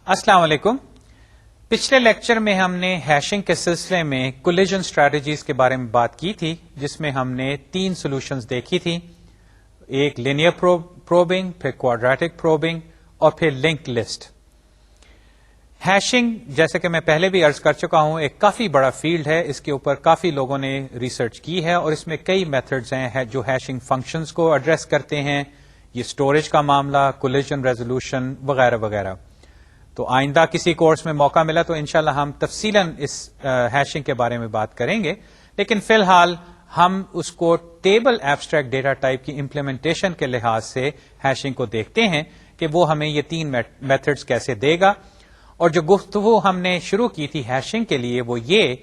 السلام علیکم. پچھلے لیکچر میں ہم نے ہیشنگ کے سلسلے میں کولیجن اسٹریٹجیز کے بارے میں بات کی تھی، جس میں ہم نے 3 سولوشنز دیکھی تھی. ایک لینئر پروبنگ، پھر کوادریٹک پروبنگ اور پھر لنک لسٹ. ہیشنگ جیسے کہ میں پہلے بھی عرض کر چکا ہوں ایک کافی بڑا فیلڈ ہے. اس کے اوپر کافی لوگوں نے ریسرچ کی ہے اور اس میں کئی میتھڈز ہیں جو ہیشنگ فنکشنز کو ایڈریس کرتے ہیں. یہ اسٹوریج کا معاملہ، کولیجن ریزولوشن وغیرہ وغیرہ. تو آئندہ کسی کورس میں موقع ملا تو انشاءاللہ ہم تفصیلاً اس ہیشنگ کے بارے میں بات کریں گے. لیکن فی الحال ہم اس کو ٹیبل ایبسٹریکٹ ڈیٹا ٹائپ کی امپلیمنٹیشن کے لحاظ سے ہیشنگ کو دیکھتے ہیں کہ وہ ہمیں یہ 3 میتھڈز کیسے دے گا. اور جو گفتگو ہم نے شروع کی تھی ہیشنگ کے لیے وہ یہ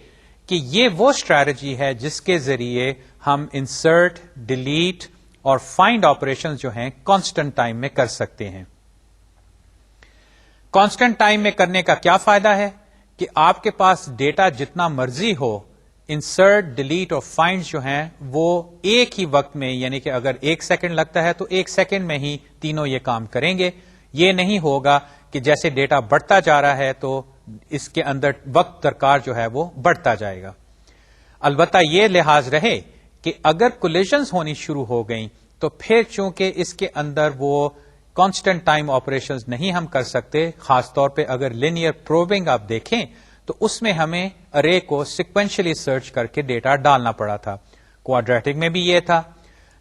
کہ یہ وہ اسٹریٹجی ہے جس کے ذریعے ہم انسرٹ، ڈیلیٹ اور فائنڈ آپریشنز جو ہیں کانسٹنٹ ٹائم میں کر سکتے ہیں. کانسٹنٹ ٹائم میں کرنے کا کیا فائدہ ہے کہ آپ کے پاس ڈیٹا جتنا مرضی ہو، انسرٹ، ڈیلیٹ اور فائنڈ جو ہیں وہ ایک ہی وقت میں، یعنی کہ اگر 1 سیکنڈ لگتا ہے تو 1 سیکنڈ میں ہی تینوں یہ کام کریں گے. یہ نہیں ہوگا کہ جیسے ڈیٹا بڑھتا جا رہا ہے تو اس کے اندر وقت درکار جو ہے وہ بڑھتا جائے گا. البتہ یہ لحاظ رہے کہ اگر کولیجنز ہونی شروع ہو گئیں تو پھر چونکہ اس کے اندر وہ کانسٹنٹ ٹائم آپریشنز نہیں ہم کر سکتے. خاص طور پہ اگر لینئر پروبنگ آپ دیکھیں تو اس میں ہمیں ارے کو سیکوینشلی سرچ کر کے ڈیٹا ڈالنا پڑا تھا. کوادریٹک میں بھی یہ تھا.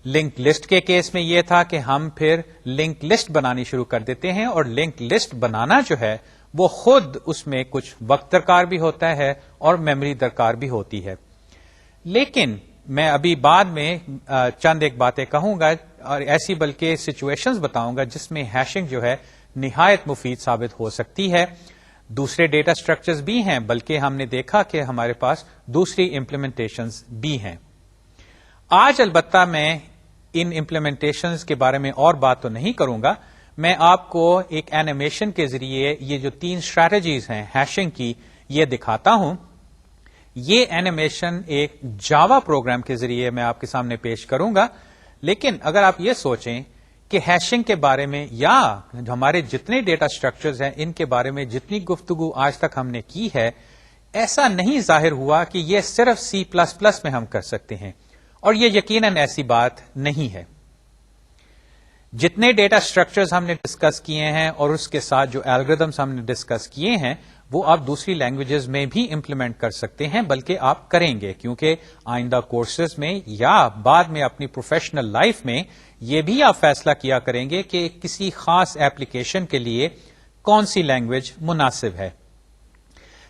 لنک لسٹ کے کیس میں یہ تھا کہ ہم پھر لنک لسٹ بنانی شروع کر دیتے ہیں اور لنک لسٹ بنانا جو ہے وہ خود اس میں کچھ وقت درکار بھی ہوتا ہے اور میموری درکار بھی ہوتی ہے. لیکن میں ابھی بعد میں چند ایک باتیں کہوں گا اور ایسی بلکہ سچویشنز بتاؤں گا جس میں ہیشنگ جو ہے نہایت مفید ثابت ہو سکتی ہے. دوسرے ڈیٹا اسٹرکچرز بھی ہیں بلکہ ہم نے دیکھا کہ ہمارے پاس دوسری امپلیمنٹیشنز بھی ہیں. آج البتہ میں ان امپلیمنٹیشنز کے بارے میں اور بات تو نہیں کروں گا. میں آپ کو ایک اینیمیشن کے ذریعے یہ جو 3 اسٹریٹجیز ہیں ہیشنگ کی یہ دکھاتا ہوں. یہ اینیمیشن ایک جاوا پروگرام کے ذریعے میں آپ کے سامنے پیش کروں گا. لیکن اگر آپ یہ سوچیں کہ ہیشنگ کے بارے میں یا ہمارے جتنے ڈیٹا اسٹرکچرز ہیں ان کے بارے میں جتنی گفتگو آج تک ہم نے کی ہے، ایسا نہیں ظاہر ہوا کہ یہ صرف C++ میں ہم کر سکتے ہیں. اور یہ یقیناً ایسی بات نہیں ہے. جتنے ڈیٹا اسٹرکچرز ہم نے ڈسکس کیے ہیں اور اس کے ساتھ جو الگوریدمز ہم نے ڈسکس کیے ہیں وہ آپ دوسری لینگویجز میں بھی امپلیمنٹ کر سکتے ہیں، بلکہ آپ کریں گے کیونکہ آئندہ کورسز میں یا بعد میں اپنی پروفیشنل لائف میں یہ بھی آپ فیصلہ کیا کریں گے کہ کسی خاص ایپلیکیشن کے لیے کون سی لینگویج مناسب ہے.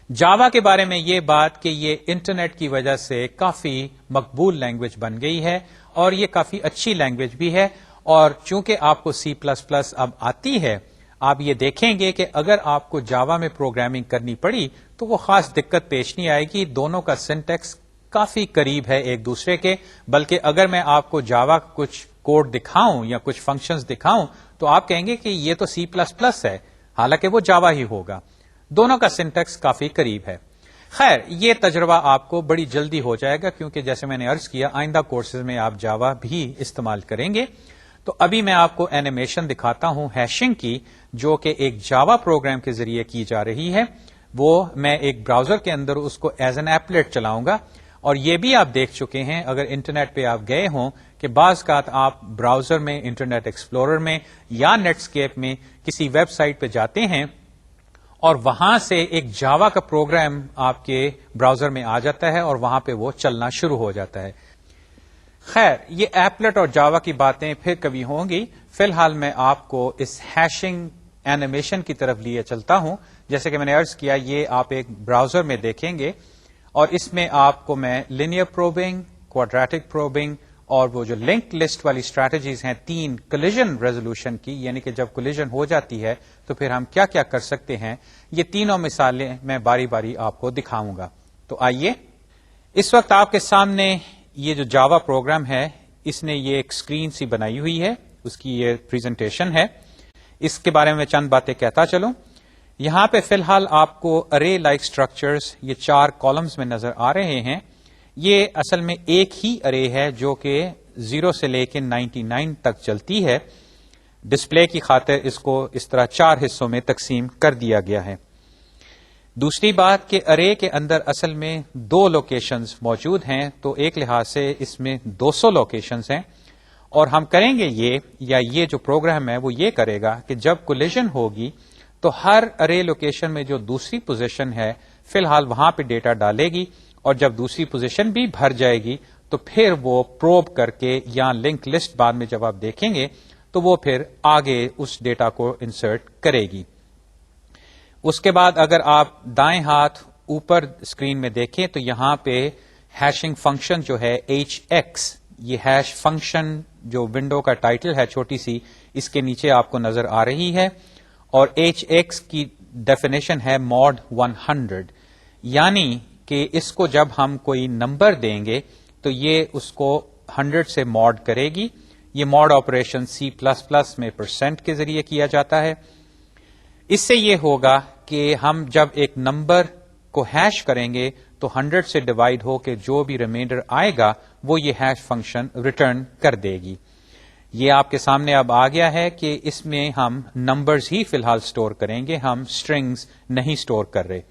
جاوا کے بارے میں یہ بات کہ یہ انٹرنیٹ کی وجہ سے کافی مقبول لینگویج بن گئی ہے اور یہ کافی اچھی لینگویج بھی ہے. اور چونکہ آپ کو C++ اب آتی ہے، آپ یہ دیکھیں گے کہ اگر آپ کو جاوا میں پروگرامنگ کرنی پڑی تو وہ خاص دقت پیش نہیں آئے گی. دونوں کا سنٹیکس کافی قریب ہے ایک دوسرے کے. بلکہ اگر میں آپ کو جاوا کچھ کوڈ دکھاؤں یا کچھ فنکشنز دکھاؤں تو آپ کہیں گے کہ یہ تو C++ ہے، حالانکہ وہ جاوا ہی ہوگا. دونوں کا سنٹیکس کافی قریب ہے. خیر، یہ تجربہ آپ کو بڑی جلدی ہو جائے گا کیونکہ جیسے میں نے عرض کیا آئندہ کورسز میں آپ جاوا بھی استعمال کریں گے. تو ابھی میں آپ کو اینیمیشن دکھاتا ہوں ہیشنگ کی جو کہ ایک جاوا پروگرام کے ذریعے کی جا رہی ہے. وہ میں ایک براؤزر کے اندر اس کو ایز این ایپلیٹ چلاؤں گا. اور یہ بھی آپ دیکھ چکے ہیں اگر انٹرنیٹ پہ آپ گئے ہوں کہ بعض اوقات آپ براؤزر میں، انٹرنیٹ ایکسپلورر میں یا نیٹ اسکیپ میں کسی ویب سائٹ پہ جاتے ہیں اور وہاں سے ایک جاوا کا پروگرام آپ کے براؤزر میں آ جاتا ہے اور وہاں پہ وہ چلنا شروع ہو جاتا ہے. خیر، یہ ایپلٹ اور جاوا کی باتیں پھر کبھی ہوں گی. فی الحال میں آپ کو اس ہیشنگ اینیمیشن کی طرف لیے چلتا ہوں. جیسے کہ میں نے عرض کیا یہ آپ ایک براؤزر میں دیکھیں گے اور اس میں آپ کو میں لینئر پروبنگ، کوادریٹک پروبنگ اور وہ جو لنک لسٹ والی اسٹریٹجیز ہیں 3 کولیجن ریزولوشن کی، یعنی کہ جب کولیجن ہو جاتی ہے تو پھر ہم کیا کیا کر سکتے ہیں، یہ تینوں مثالیں میں باری باری آپ کو دکھاؤں گا. تو آئیے، اس وقت آپ کے سامنے یہ جو جاوا پروگرام ہے اس نے یہ ایک اسکرین سی بنائی ہوئی ہے، اس کی یہ پریزنٹیشن ہے. اس کے بارے میں چند باتیں کہتا چلوں. یہاں پہ فی الحال آپ کو ارے لائک اسٹرکچرز یہ 4 کالمز میں نظر آ رہے ہیں. یہ اصل میں ایک ہی ارے ہے جو کہ 0 سے لے کے 99 تک چلتی ہے. ڈسپلے کی خاطر اس کو اس طرح 4 حصوں میں تقسیم کر دیا گیا ہے. دوسری بات کہ ارے کے اندر اصل میں 2 لوکیشنز موجود ہیں، تو ایک لحاظ سے اس میں 200 لوکیشنز ہیں، اور ہم کریں گے یہ جو پروگرام ہے وہ یہ کرے گا کہ جب کولیجن ہوگی تو ہر ارے لوکیشن میں جو دوسری پوزیشن ہے فی الحال وہاں پہ ڈیٹا ڈالے گی، اور جب دوسری پوزیشن بھی بھر جائے گی تو پھر وہ پروب کر کے یا لنک لسٹ بعد میں جب آپ دیکھیں گے تو وہ پھر آگے اس ڈیٹا کو انسرٹ کرے گی. اس کے بعد اگر آپ دائیں ہاتھ اوپر اسکرین میں دیکھیں تو یہاں پہ ہیشنگ فنکشن جو ہے HX، یہ ہیش فنکشن جو ونڈو کا ٹائٹل ہے چھوٹی سی، اس کے نیچے آپ کو نظر آ رہی ہے، اور HX کی ڈیفینیشن ہے ماڈ 100، یعنی کہ اس کو جب ہم کوئی نمبر دیں گے تو یہ اس کو 100 سے ماڈ کرے گی. یہ ماڈ آپریشن C++ میں پرسینٹ کے ذریعے کیا جاتا ہے. اس سے یہ ہوگا کہ ہم جب ایک نمبر کو ہیش کریں گے تو 100 سے ڈیوائڈ ہو کے جو بھی ریمائنڈر آئے گا وہ یہ ہیش فنکشن ریٹرن کر دے گی. یہ آپ کے سامنے اب آ گیا ہے کہ اس میں ہم نمبرز ہی فی الحال سٹور کریں گے، ہم سٹرنگز نہیں سٹور کر رہے.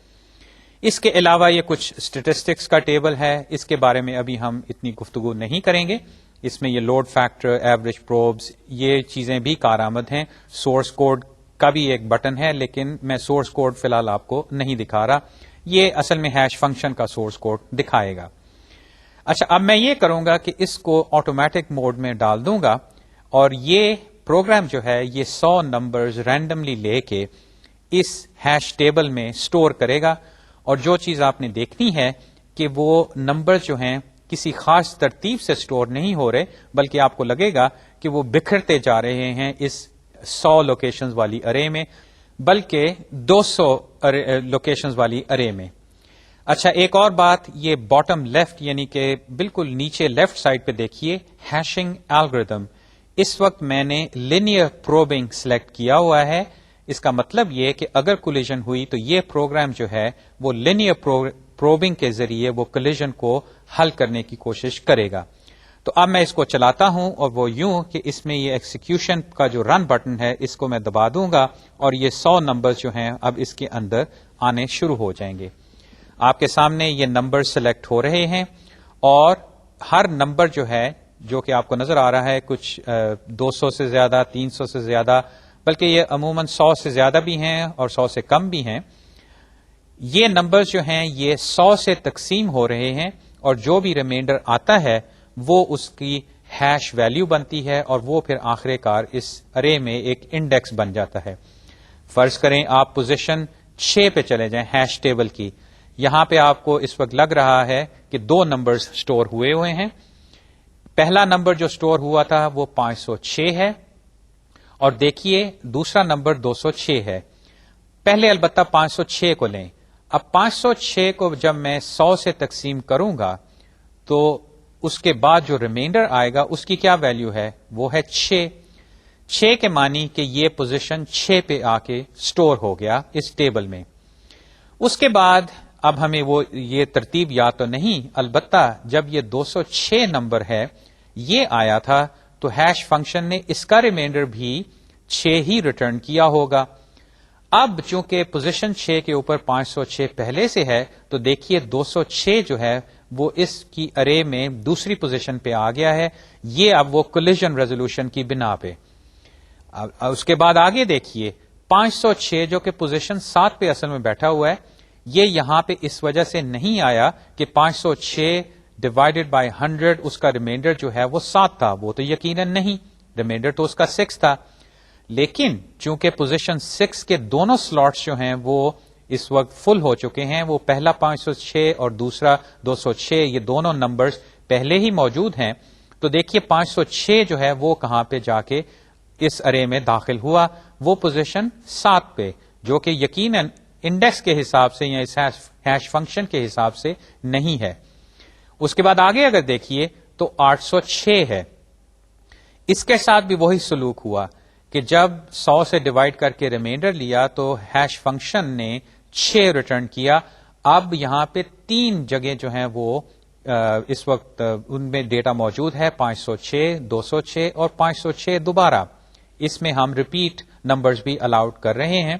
اس کے علاوہ یہ کچھ اسٹیٹسٹکس کا ٹیبل ہے، اس کے بارے میں ابھی ہم اتنی گفتگو نہیں کریں گے. اس میں یہ لوڈ فیکٹر، ایوریج پروبز، یہ چیزیں بھی کارآمد ہیں. سورس کوڈ کا بھی ایک بٹن ہے، لیکن میں سورس کوڈ فی الحال آپ کو نہیں دکھا رہا، یہ اصل میں ہیش فنکشن کا سورس کوڈ دکھائے گا. اچھا، اب میں یہ کروں گا کہ اس کو آٹومیٹک موڈ میں ڈال دوں گا، اور یہ پروگرام جو ہے یہ 100 نمبرز رینڈملی لے کے اس ہیش ٹیبل میں سٹور کرے گا. اور جو چیز آپ نے دیکھنی ہے کہ وہ نمبر جو ہیں کسی خاص ترتیب سے سٹور نہیں ہو رہے، بلکہ آپ کو لگے گا کہ وہ بکھرتے جا رہے ہیں اس 100 لوکیشنز والی ارے میں، بلکہ 200 لوکیشنز والی ارے میں. اچھا، ایک اور بات، یہ باٹم لیفٹ یعنی کہ بالکل نیچے لیفٹ سائڈ پہ دیکھیے ہیشنگ الگوریتھم. اس وقت میں نے لینئر پروبنگ سلیکٹ کیا ہوا ہے. اس کا مطلب یہ کہ اگر کولیجن ہوئی تو یہ پروگرام جو ہے وہ لینئر پروبنگ کے ذریعے وہ کولیجن کو حل کرنے کی کوشش کرے گا. تو اب میں اس کو چلاتا ہوں، اور وہ یوں کہ اس میں یہ ایکسیکیوشن کا جو رن بٹن ہے اس کو میں دبا دوں گا، اور یہ 100 نمبر جو ہیں اب اس کے اندر آنے شروع ہو جائیں گے. آپ کے سامنے یہ نمبر سلیکٹ ہو رہے ہیں، اور ہر نمبر جو ہے جو کہ آپ کو نظر آ رہا ہے کچھ 200 سے زیادہ، 300 سے زیادہ، بلکہ یہ عموماً 100 سے زیادہ بھی ہیں اور 100 سے کم بھی ہیں. یہ نمبر جو ہیں یہ 100 سے تقسیم ہو رہے ہیں، اور جو بھی ریمائنڈر آتا ہے وہ اس کی ہیش ویلیو بنتی ہے، اور وہ پھر آخر کار اس ارے میں ایک انڈیکس بن جاتا ہے. فرض کریں آپ پوزیشن 6 پہ چلے جائیں ہیش ٹیبل کی. یہاں پہ آپ کو اس وقت لگ رہا ہے کہ 2 نمبرز سٹور ہوئے ہیں. پہلا نمبر جو سٹور ہوا تھا وہ 506 ہے، اور دیکھیے دوسرا نمبر 206 ہے. پہلے البتہ 506 کو لیں. اب 506 کو جب میں 100 سے تقسیم کروں گا تو اس کے بعد جو ریمائنڈر آئے گا اس کی کیا ویلیو ہے؟ وہ ہے 6. 6 کے معنی کہ یہ پوزیشن 6 پہ آ کے سٹور ہو گیا اس ٹیبل میں. اس کے بعد اب ہمیں وہ یہ ترتیب یاد تو نہیں، البتہ جب یہ 206 نمبر ہے یہ آیا تھا تو ہیش فنکشن نے اس کا ریمائنڈر بھی 6 ہی ریٹرن کیا ہوگا. اب چونکہ پوزیشن 6 کے اوپر 506 پہلے سے ہے تو دیکھیے 206 جو ہے وہ اس کی ارے میں دوسری پوزیشن پہ آ گیا ہے. یہ اب وہ کولیجن ریزولوشن کی بنا پہ. اس کے بعد آگے دیکھیے 506 جو کہ پوزیشن 7 پہ اصل میں بیٹھا ہوا ہے، یہ یہاں پہ اس وجہ سے نہیں آیا کہ 506 ڈیوائڈیڈ بائی 100 اس کا ریمائنڈر جو ہے وہ 7 تھا. وہ تو یقیناً نہیں، ریمائنڈر تو اس کا 6 تھا. لیکن چونکہ پوزیشن 6 کے دونوں سلاٹس جو ہیں وہ اس وقت فل ہو چکے ہیں، وہ پہلا 506 اور دوسرا 206 یہ دونوں نمبرز پہلے ہی موجود ہیں، تو دیکھیے 506 جو ہے وہ کہاں پہ جا کے اس ارے میں داخل ہوا؟ وہ پوزیشن 7 پہ، جو کہ یقیناً انڈیکس کے حساب سے یا اس ہیش فنکشن کے حساب سے نہیں ہے. اس کے بعد آگے اگر دیکھیے تو 806 ہے. اس کے ساتھ بھی وہی سلوک ہوا کہ جب 100 سے ڈیوائڈ کر کے ریمائنڈر لیا تو ہیش فنکشن نے 6 ریٹرن کیا. اب یہاں پہ 3 جگہ جو ہیں وہ اس وقت ان میں ڈیٹا موجود ہے، 506، 206 اور 506 دوبارہ. اس میں ہم ریپیٹ نمبرز بھی الاؤڈ کر رہے ہیں.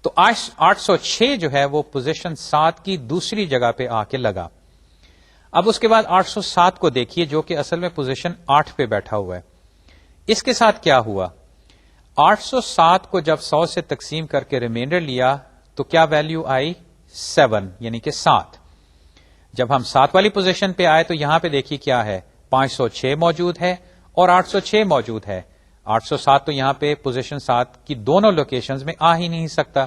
تو 806 جو ہے وہ پوزیشن 7 کی دوسری جگہ پہ آ کے لگا. اب اس کے بعد 807 کو دیکھیے جو کہ اصل میں پوزیشن 8 پہ بیٹھا ہوا ہے. اس کے ساتھ کیا ہوا؟ 807 کو جب 100 سے تقسیم کر کے ریمائنڈر لیا تو کیا ویلیو آئی؟ 7 یعنی کہ 7. جب ہم 7 والی پوزیشن پہ آئے تو یہاں پہ دیکھیے کیا ہے، 506 موجود ہے اور 806 موجود ہے. 807 تو یہاں پہ پوزیشن 7 کی دونوں لوکیشنز میں آ ہی نہیں سکتا.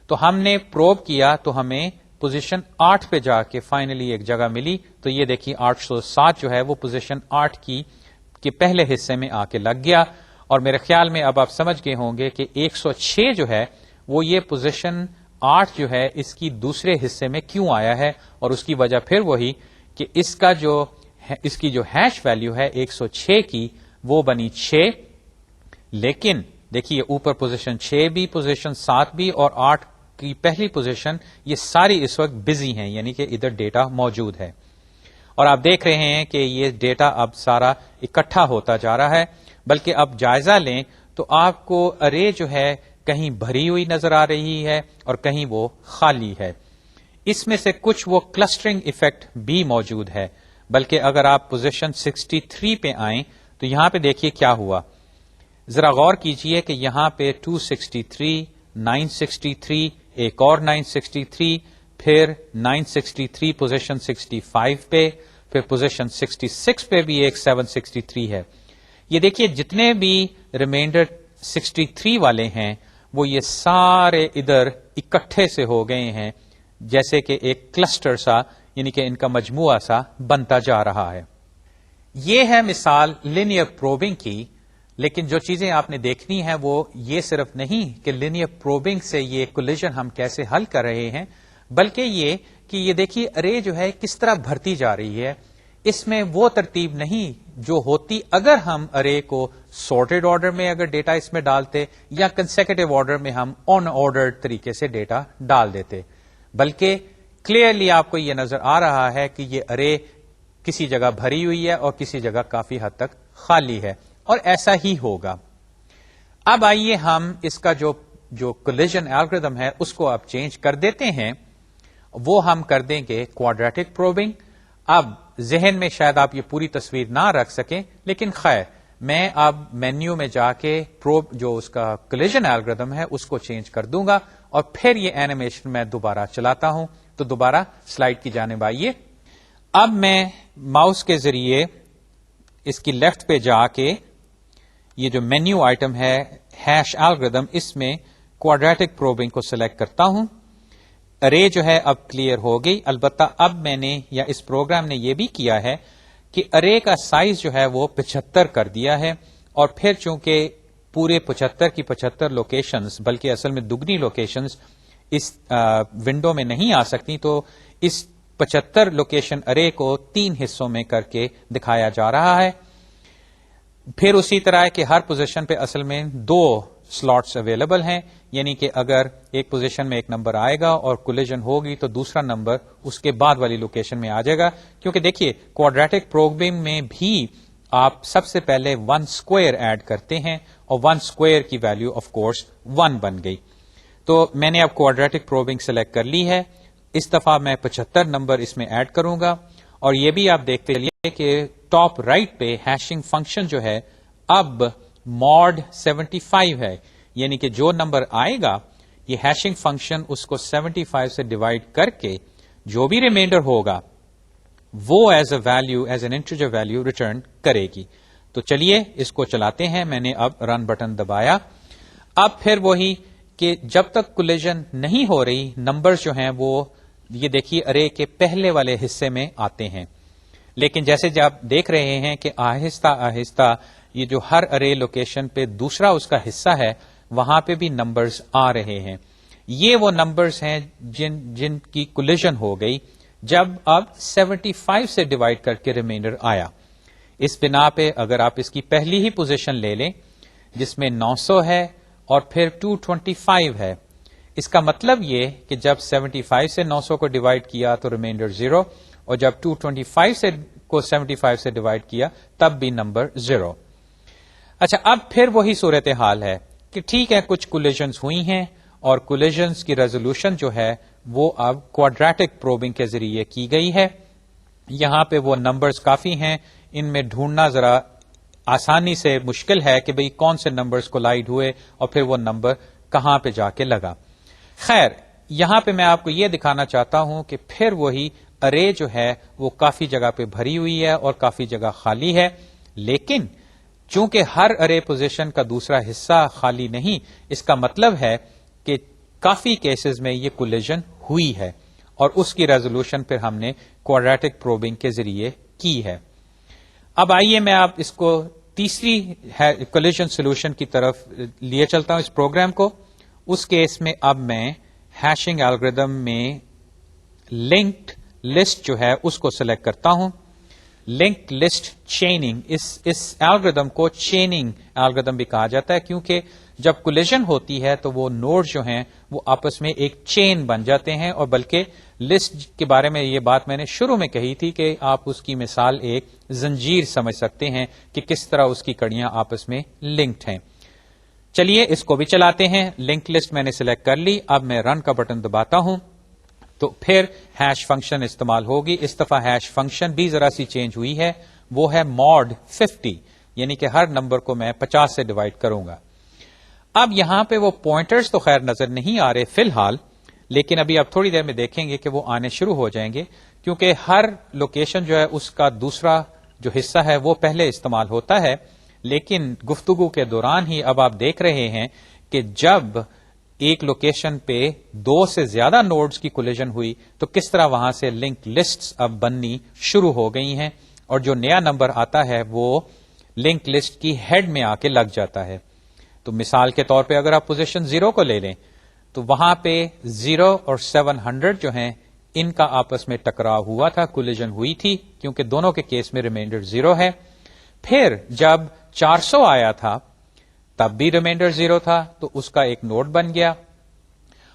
تو ہم نے پروب کیا تو ہمیں پوزیشن 8 پہ جا کے فائنلی ایک جگہ ملی. تو یہ دیکھیے 807 جو ہے وہ پوزیشن 8 کی پہلے حصے میں آ کے لگ گیا. اور میرے خیال میں اب آپ سمجھ گئے ہوں گے کہ 106 جو ہے وہ یہ پوزیشن 8 جو ہے اس کی دوسرے حصے میں کیوں آیا ہے، اور اس کی وجہ پھر وہی کہ اس کی جو ہیش ویلیو ہے 106 کی وہ بنی 6. لیکن دیکھیے اوپر پوزیشن 6 بھی، پوزیشن 7 بھی اور 8 کی پہلی پوزیشن یہ ساری اس وقت بزی ہیں، یعنی کہ ادھر ڈیٹا موجود ہے. اور آپ دیکھ رہے ہیں کہ یہ ڈیٹا اب سارا اکٹھا ہوتا جا رہا ہے. بلکہ اب جائزہ لیں تو آپ کو ارے جو ہے کہیں بھری ہوئی نظر آ رہی ہے اور کہیں وہ خالی ہے. اس میں سے کچھ وہ کلسٹرنگ ایفیکٹ بھی موجود ہے. بلکہ اگر آپ پوزیشن 63 پہ آئیں تو یہاں پہ دیکھیے کیا ہوا. ذرا غور کیجئے کہ یہاں پہ 263، 963، ایک اور 963، پھر 963 پوزیشن 65 پہ، پھر پوزیشن 66 پہ بھی ایک 763 ہے. یہ دیکھیے جتنے بھی ریمائنڈر 63 والے ہیں وہ یہ سارے ادھر اکٹھے سے ہو گئے ہیں، جیسے کہ ایک کلسٹر سا، یعنی کہ ان کا مجموعہ سا بنتا جا رہا ہے. یہ ہے مثال لینئر پروبنگ کی. لیکن جو چیزیں آپ نے دیکھنی ہے وہ یہ صرف نہیں کہ لینئر پروبنگ سے یہ کولیجن ہم کیسے حل کر رہے ہیں، بلکہ یہ کہ یہ دیکھیے ارے جو ہے کس طرح بھرتی جا رہی ہے. اس میں وہ ترتیب نہیں جو ہوتی اگر ہم ارے کو سارٹیڈ آرڈر میں اگر ڈیٹا اس میں ڈالتے یا کنسیکیٹو آرڈر میں ہم ان آرڈرڈ طریقے سے ڈیٹا ڈال دیتے، بلکہ کلیئرلی آپ کو یہ نظر آ رہا ہے کہ یہ ارے کسی جگہ بھری ہوئی ہے اور کسی جگہ کافی حد تک خالی ہے، اور ایسا ہی ہوگا. اب آئیے ہم اس کا جو کولیجن الگوریتھم ہے اس کو اب چینج کر دیتے ہیں. وہ ہم کر دیں گے کوادریٹک پروبنگ. اب ذہن میں شاید آپ یہ پوری تصویر نہ رکھ سکیں، لیکن خیر میں اب مینیو میں جا کے پروب جو اس کا کولیجن الگوریتھم ہے اس کو چینج کر دوں گا، اور پھر یہ اینیمیشن میں دوبارہ چلاتا ہوں. تو دوبارہ سلائیڈ کی جانب آئیے. اب میں ماؤس کے ذریعے اس کی لیفٹ پہ جا کے یہ جو مینیو آئٹم ہے ہیش الگوریتھم، اس میں کوادریٹک پروبنگ کو سلیکٹ کرتا ہوں. ارے جو ہے اب کلیئر ہو گئی. البتہ اب میں نے یا اس پروگرام نے یہ بھی کیا ہے کہ ارے کا سائز جو ہے وہ 75 کر دیا ہے، اور پھر چونکہ پورے 75 کی 75 لوکیشنز بلکہ اصل میں دگنی لوکیشنز اس ونڈو میں نہیں آ سکتی، تو اس 75 لوکیشن ارے کو 3 حصوں میں کر کے دکھایا جا رہا ہے. پھر اسی طرح کہ ہر پوزیشن پہ اصل میں 2 سلاٹس اویلیبل ہیں، یعنی کہ اگر ایک پوزیشن میں ایک نمبر آئے گا اور کولیجن ہوگی تو دوسرا نمبر اس کے بعد والی لوکیشن میں آ جائے گا. کیونکہ دیکھیے کوادریٹک پروبنگ میں بھی آپ سب سے پہلے 1 اسکوائر ایڈ کرتے ہیں، اور 1 اسکوائر کی ویلیو آف کورس 1 بن گئی. تو میں نے اب کوادریٹک پروبنگ سلیکٹ کر لی ہے. اس دفعہ میں 75 نمبر اس میں ایڈ کروں گا. اور یہ بھی آپ دیکھتے چلیے کہ ٹاپ رائٹ پہ ہیشنگ فنکشن جو ہے اب ماڈ 75 ہے، یعنی کہ جو نمبر آئے گا یہ ہیشنگ فنکشن اس کو 75 سے ڈیوائڈ کر کے جو بھی ریمائنڈر ہوگا وہ as an integer value return کرے گی. تو چلیے اس کو چلاتے ہیں. میں نے اب رن بٹن دبایا. اب پھر وہی کہ جب تک کولیجن نہیں ہو رہی نمبر جو ہیں وہ یہ دیکھیے ارے کے پہلے والے حصے میں آتے ہیں. لیکن جیسے جب دیکھ رہے ہیں کہ آہستہ آہستہ یہ جو ہر ارے لوکیشن پہ دوسرا اس کا حصہ ہے وہاں پہ بھی نمبرز آ رہے ہیں. یہ وہ نمبرز ہیں جن کی کولیجن ہو گئی جب اب 75 سے ڈیوائڈ کر کے ریمائنڈر آیا. اس بنا پہ اگر آپ اس کی پہلی ہی پوزیشن لے لیں جس میں 900 ہے اور پھر 225 ہے، اس کا مطلب یہ کہ جب 75 سے 900 کو ڈیوائڈ کیا تو ریمائنڈر 0، اور جب 225 کو 75 سے ڈیوائڈ کیا تب بھی نمبر 0. اچھا، اب پھر وہی صورتحال ہے کہ ٹھیک ہے کچھ کولیجنز ہوئی ہیں اور کولیجنز کی ریزولوشن جو ہے وہ اب کوادریٹک پروبنگ کے ذریعے کی گئی ہے. یہاں پہ وہ نمبرز کافی ہیں، ان میں ڈھونڈنا ذرا آسانی سے مشکل ہے کہ بھئی کون سے نمبرز کولائڈ ہوئے اور پھر وہ نمبر کہاں پہ جا کے لگا. خیر، یہاں پہ میں آپ کو یہ دکھانا چاہتا ہوں کہ پھر وہی ارے جو ہے وہ کافی جگہ پہ بھری ہوئی ہے اور کافی جگہ خالی ہے، لیکن چونکہ ہر ارے پوزیشن کا دوسرا حصہ خالی نہیں، اس کا مطلب ہے کہ کافی کیسز میں یہ کولیجن ہوئی ہے اور اس کی ریزولوشن پھر ہم نے کوادریٹک پروبنگ کے ذریعے کی ہے. اب آئیے میں آپ اس کو تیسری کولیجن سولوشن کی طرف لیے چلتا ہوں اس پروگرام کو. اس کیس میں اب میں ہیشنگ الگوریدم میں لنکڈ لسٹ جو ہے اس کو سلیکٹ کرتا ہوں. لنکڈ لسٹ چیننگ، اس الگوریدم کو چیننگ الگوریدم بھی کہا جاتا ہے، کیونکہ جب کولیجن ہوتی ہے تو وہ نوڈ جو ہیں وہ آپس میں ایک چین بن جاتے ہیں. اور بلکہ لسٹ کے بارے میں یہ بات میں نے شروع میں کہی تھی کہ آپ اس کی مثال ایک زنجیر سمجھ سکتے ہیں کہ کس طرح اس کی کڑیاں آپس میں لنکڈ ہیں. چلیے اس کو بھی چلاتے ہیں. لنک لسٹ میں نے سلیکٹ کر لی. اب میں رن کا بٹن دباتا ہوں تو پھر ہیش فنکشن استعمال ہوگی. اس دفعہ ہیش فنکشن بھی ذرا سی چینج ہوئی ہے، وہ ہے ماڈ 50، یعنی کہ ہر نمبر کو میں 50 سے ڈیوائڈ کروں گا. اب یہاں پہ وہ پوائنٹرز تو خیر نظر نہیں آ رہے فی الحال، لیکن ابھی آپ تھوڑی دیر میں دیکھیں گے کہ وہ آنے شروع ہو جائیں گے، کیونکہ ہر لوکیشن جو ہے اس کا دوسرا جو حصہ ہے وہ پہلے استعمال ہوتا ہے. لیکن گفتگو کے دوران ہی اب آپ دیکھ رہے ہیں کہ جب ایک لوکیشن پہ 2 سے زیادہ نوڈز کی کولیجن ہوئی تو کس طرح وہاں سے لنک لسٹس اب بننی شروع ہو گئی ہیں، اور جو نیا نمبر آتا ہے وہ لنک لسٹ کی ہیڈ میں آ کے لگ جاتا ہے. تو مثال کے طور پہ اگر آپ پوزیشن 0 کو لے لیں تو وہاں پہ 0 اور 700 جو ہیں ان کا آپس میں ٹکراؤ ہوا تھا، کولیجن ہوئی تھی، کیونکہ دونوں کے کیس میں ریمائنڈر 0 ہے. پھر جب 400 آیا تھا تب بھی ریمائنڈر 0 تھا تو اس کا ایک نوڈ بن گیا،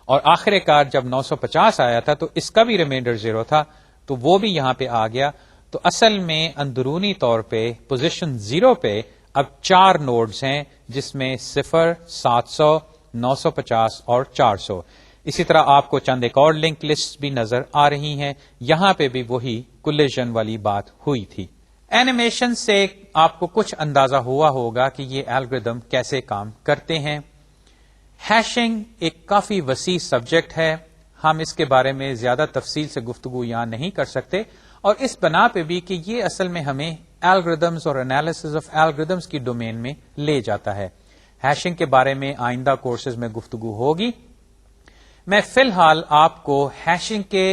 اور آخر کار جب 950 آیا تھا تو اس کا بھی ریمائنڈر 0 تھا تو وہ بھی یہاں پہ آ گیا. تو اصل میں اندرونی طور پہ پوزیشن 0 پہ اب 4 نوڈز ہیں، جس میں 0، 700، 950 اور 400. اسی طرح آپ کو چند ایک اور لنک لسٹ بھی نظر آ رہی ہیں. یہاں پہ بھی وہی کولیجن والی بات ہوئی تھی. اینیمیشن سے آپ کو کچھ اندازہ ہوا ہوگا کہ یہ الگوریدم کیسے کام کرتے ہیں. ہیشنگ ایک کافی وسیع سبجیکٹ ہے، ہم اس کے بارے میں زیادہ تفصیل سے گفتگو یہاں نہیں کر سکتے، اور اس بنا پہ بھی کہ یہ اصل میں ہمیں الگوریدمز اور انالیسز آف الگوریدمز کی ڈومین میں لے جاتا ہے. ہیشنگ کے بارے میں آئندہ کورسز میں گفتگو ہوگی. میں فی الحال آپ کو ہیشنگ کے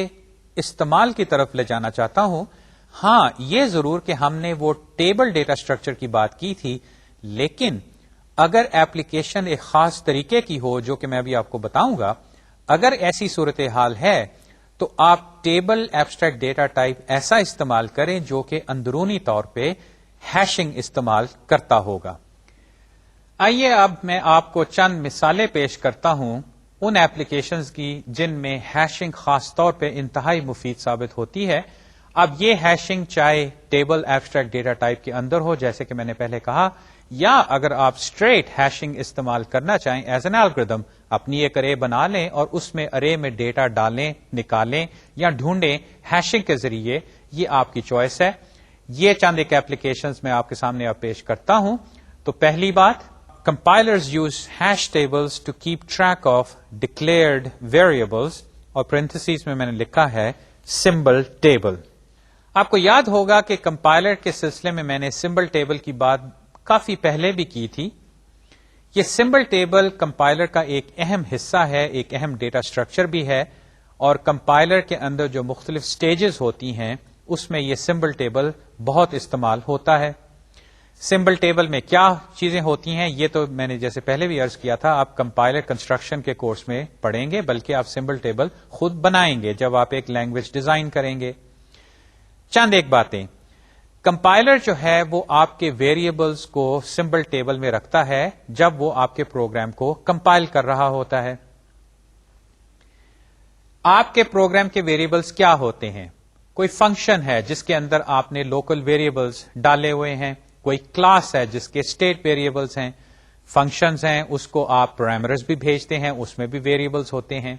استعمال کی طرف لے جانا چاہتا ہوں. ہاں یہ ضرور کہ ہم نے وہ ٹیبل ڈیٹا اسٹرکچر کی بات کی تھی، لیکن اگر ایپلیکیشن ایک خاص طریقے کی ہو جو کہ میں ابھی آپ کو بتاؤں گا، اگر ایسی صورتحال ہے تو آپ ٹیبل ایبسٹریکٹ ڈیٹا ٹائپ ایسا استعمال کریں جو کہ اندرونی طور پہ ہیشنگ استعمال کرتا ہوگا. آئیے اب میں آپ کو چند مثالیں پیش کرتا ہوں ان ایپلیکیشنز کی جن میں ہیشنگ خاص طور پہ انتہائی مفید ثابت ہوتی ہے. اب یہ ہیشنگ چاہے ٹیبل ایبسٹریکٹ ڈیٹا ٹائپ کے اندر ہو جیسے کہ میں نے پہلے کہا، یا اگر آپ اسٹریٹ ہیشنگ استعمال کرنا چاہیں ایز این الگوریدم، اپنی ایک ارے بنا لیں اور اس میں ارے میں ڈیٹا ڈالیں، نکالیں یا ڈھونڈیں ہیشنگ کے ذریعے، یہ آپ کی چوائس ہے. یہ چند ایک ایپلیکیشنز میں آپ کے سامنے اب پیش کرتا ہوں. تو پہلی بات، compilers use hash tables to keep track of declared variables, اور پرنتھسیز میں نے لکھا ہے سمبل ٹیبل. آپ کو یاد ہوگا کہ کمپائلر کے سلسلے میں میں نے سمبل ٹیبل کی بات کافی پہلے بھی کی تھی. یہ سمبل ٹیبل کمپائلر کا ایک اہم حصہ ہے، ایک اہم ڈیٹا اسٹرکچر بھی ہے، اور کمپائلر کے اندر جو مختلف سٹیجز ہوتی ہیں اس میں یہ سمبل ٹیبل بہت استعمال ہوتا ہے. سمبل ٹیبل میں کیا چیزیں ہوتی ہیں یہ تو میں نے جیسے پہلے بھی عرض کیا تھا آپ کمپائلر کنسٹرکشن کے کورس میں پڑھیں گے، بلکہ آپ سمبل ٹیبل خود بنائیں گے جب آپ ایک لینگویج ڈیزائن کریں گے. چند ایک باتیں، کمپائلر جو ہے وہ آپ کے ویریبلز کو سمبل ٹیبل میں رکھتا ہے جب وہ آپ کے پروگرام کو کمپائل کر رہا ہوتا ہے. آپ کے پروگرام کے ویریبلز کیا ہوتے ہیں؟ کوئی فنکشن ہے جس کے اندر آپ نے لوکل ویریبلز ڈالے ہوئے ہیں، کوئی کلاس ہے جس کے اسٹیٹ ویریبلس ہیں، فنکشنز ہیں، اس کو آپ پیرامیٹرز بھی بھیجتے ہیں، اس میں بھی ویریبلس ہوتے ہیں.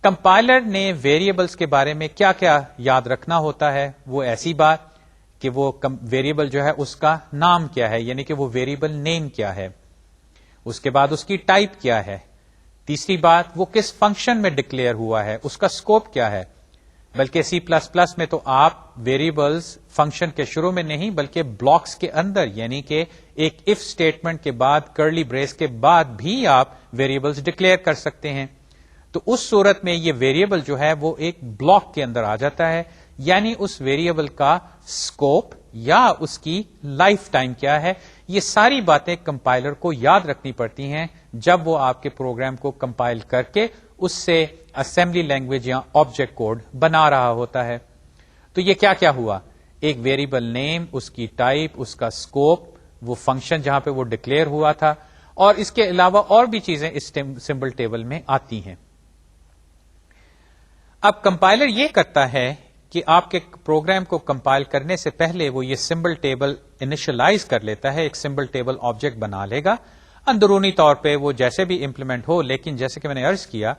کمپائلر نے ویریبلس کے بارے میں کیا کیا یاد رکھنا ہوتا ہے؟ وہ ایسی بات کہ وہ ویریبل جو ہے اس کا نام کیا ہے، یعنی کہ وہ ویریبل نیم کیا ہے، اس کے بعد اس کی ٹائپ کیا ہے، تیسری بات وہ کس فنکشن میں ڈکلیئر ہوا ہے، اس کا اسکوپ کیا ہے. بلکہ سی پلس پلس میں تو آپ ویریبلس فنکشن کے شروع میں نہیں بلکہ بلاکس کے اندر، یعنی کہ ایک اف اسٹیٹمنٹ کے بعد کرلی بریس کے بعد بھی آپ ویریبلس ڈکلیئر کر سکتے ہیں. تو اس صورت میں یہ ویریبل جو ہے وہ ایک بلاک کے اندر آ جاتا ہے، یعنی اس ویریبل کا اسکوپ یا اس کی لائف ٹائم کیا ہے. یہ ساری باتیں کمپائلر کو یاد رکھنی پڑتی ہیں جب وہ آپ کے پروگرام کو کمپائل کر کے اس سے اسمبلی لینگویج یا آبجیکٹ کوڈ بنا رہا ہوتا ہے. تو یہ کیا کیا ہوا؟ ایک ویریبل نیم، اس کی ٹائپ، اس کا اسکوپ، وہ فنکشن جہاں پہ وہ ڈکلیئر ہوا تھا، اور اس کے علاوہ اور بھی چیزیں اس سمبل ٹیبل میں آتی ہیں. اب کمپائلر یہ کرتا ہے کہ آپ کے پروگرام کو کمپائل کرنے سے پہلے وہ یہ سمبل ٹیبل انیشلائز کر لیتا ہے، ایک سمبل ٹیبل آبجیکٹ بنا لے گا. اندرونی طور پہ وہ جیسے بھی امپلیمنٹ ہو، لیکن جیسے کہ میں نے عرض کیا،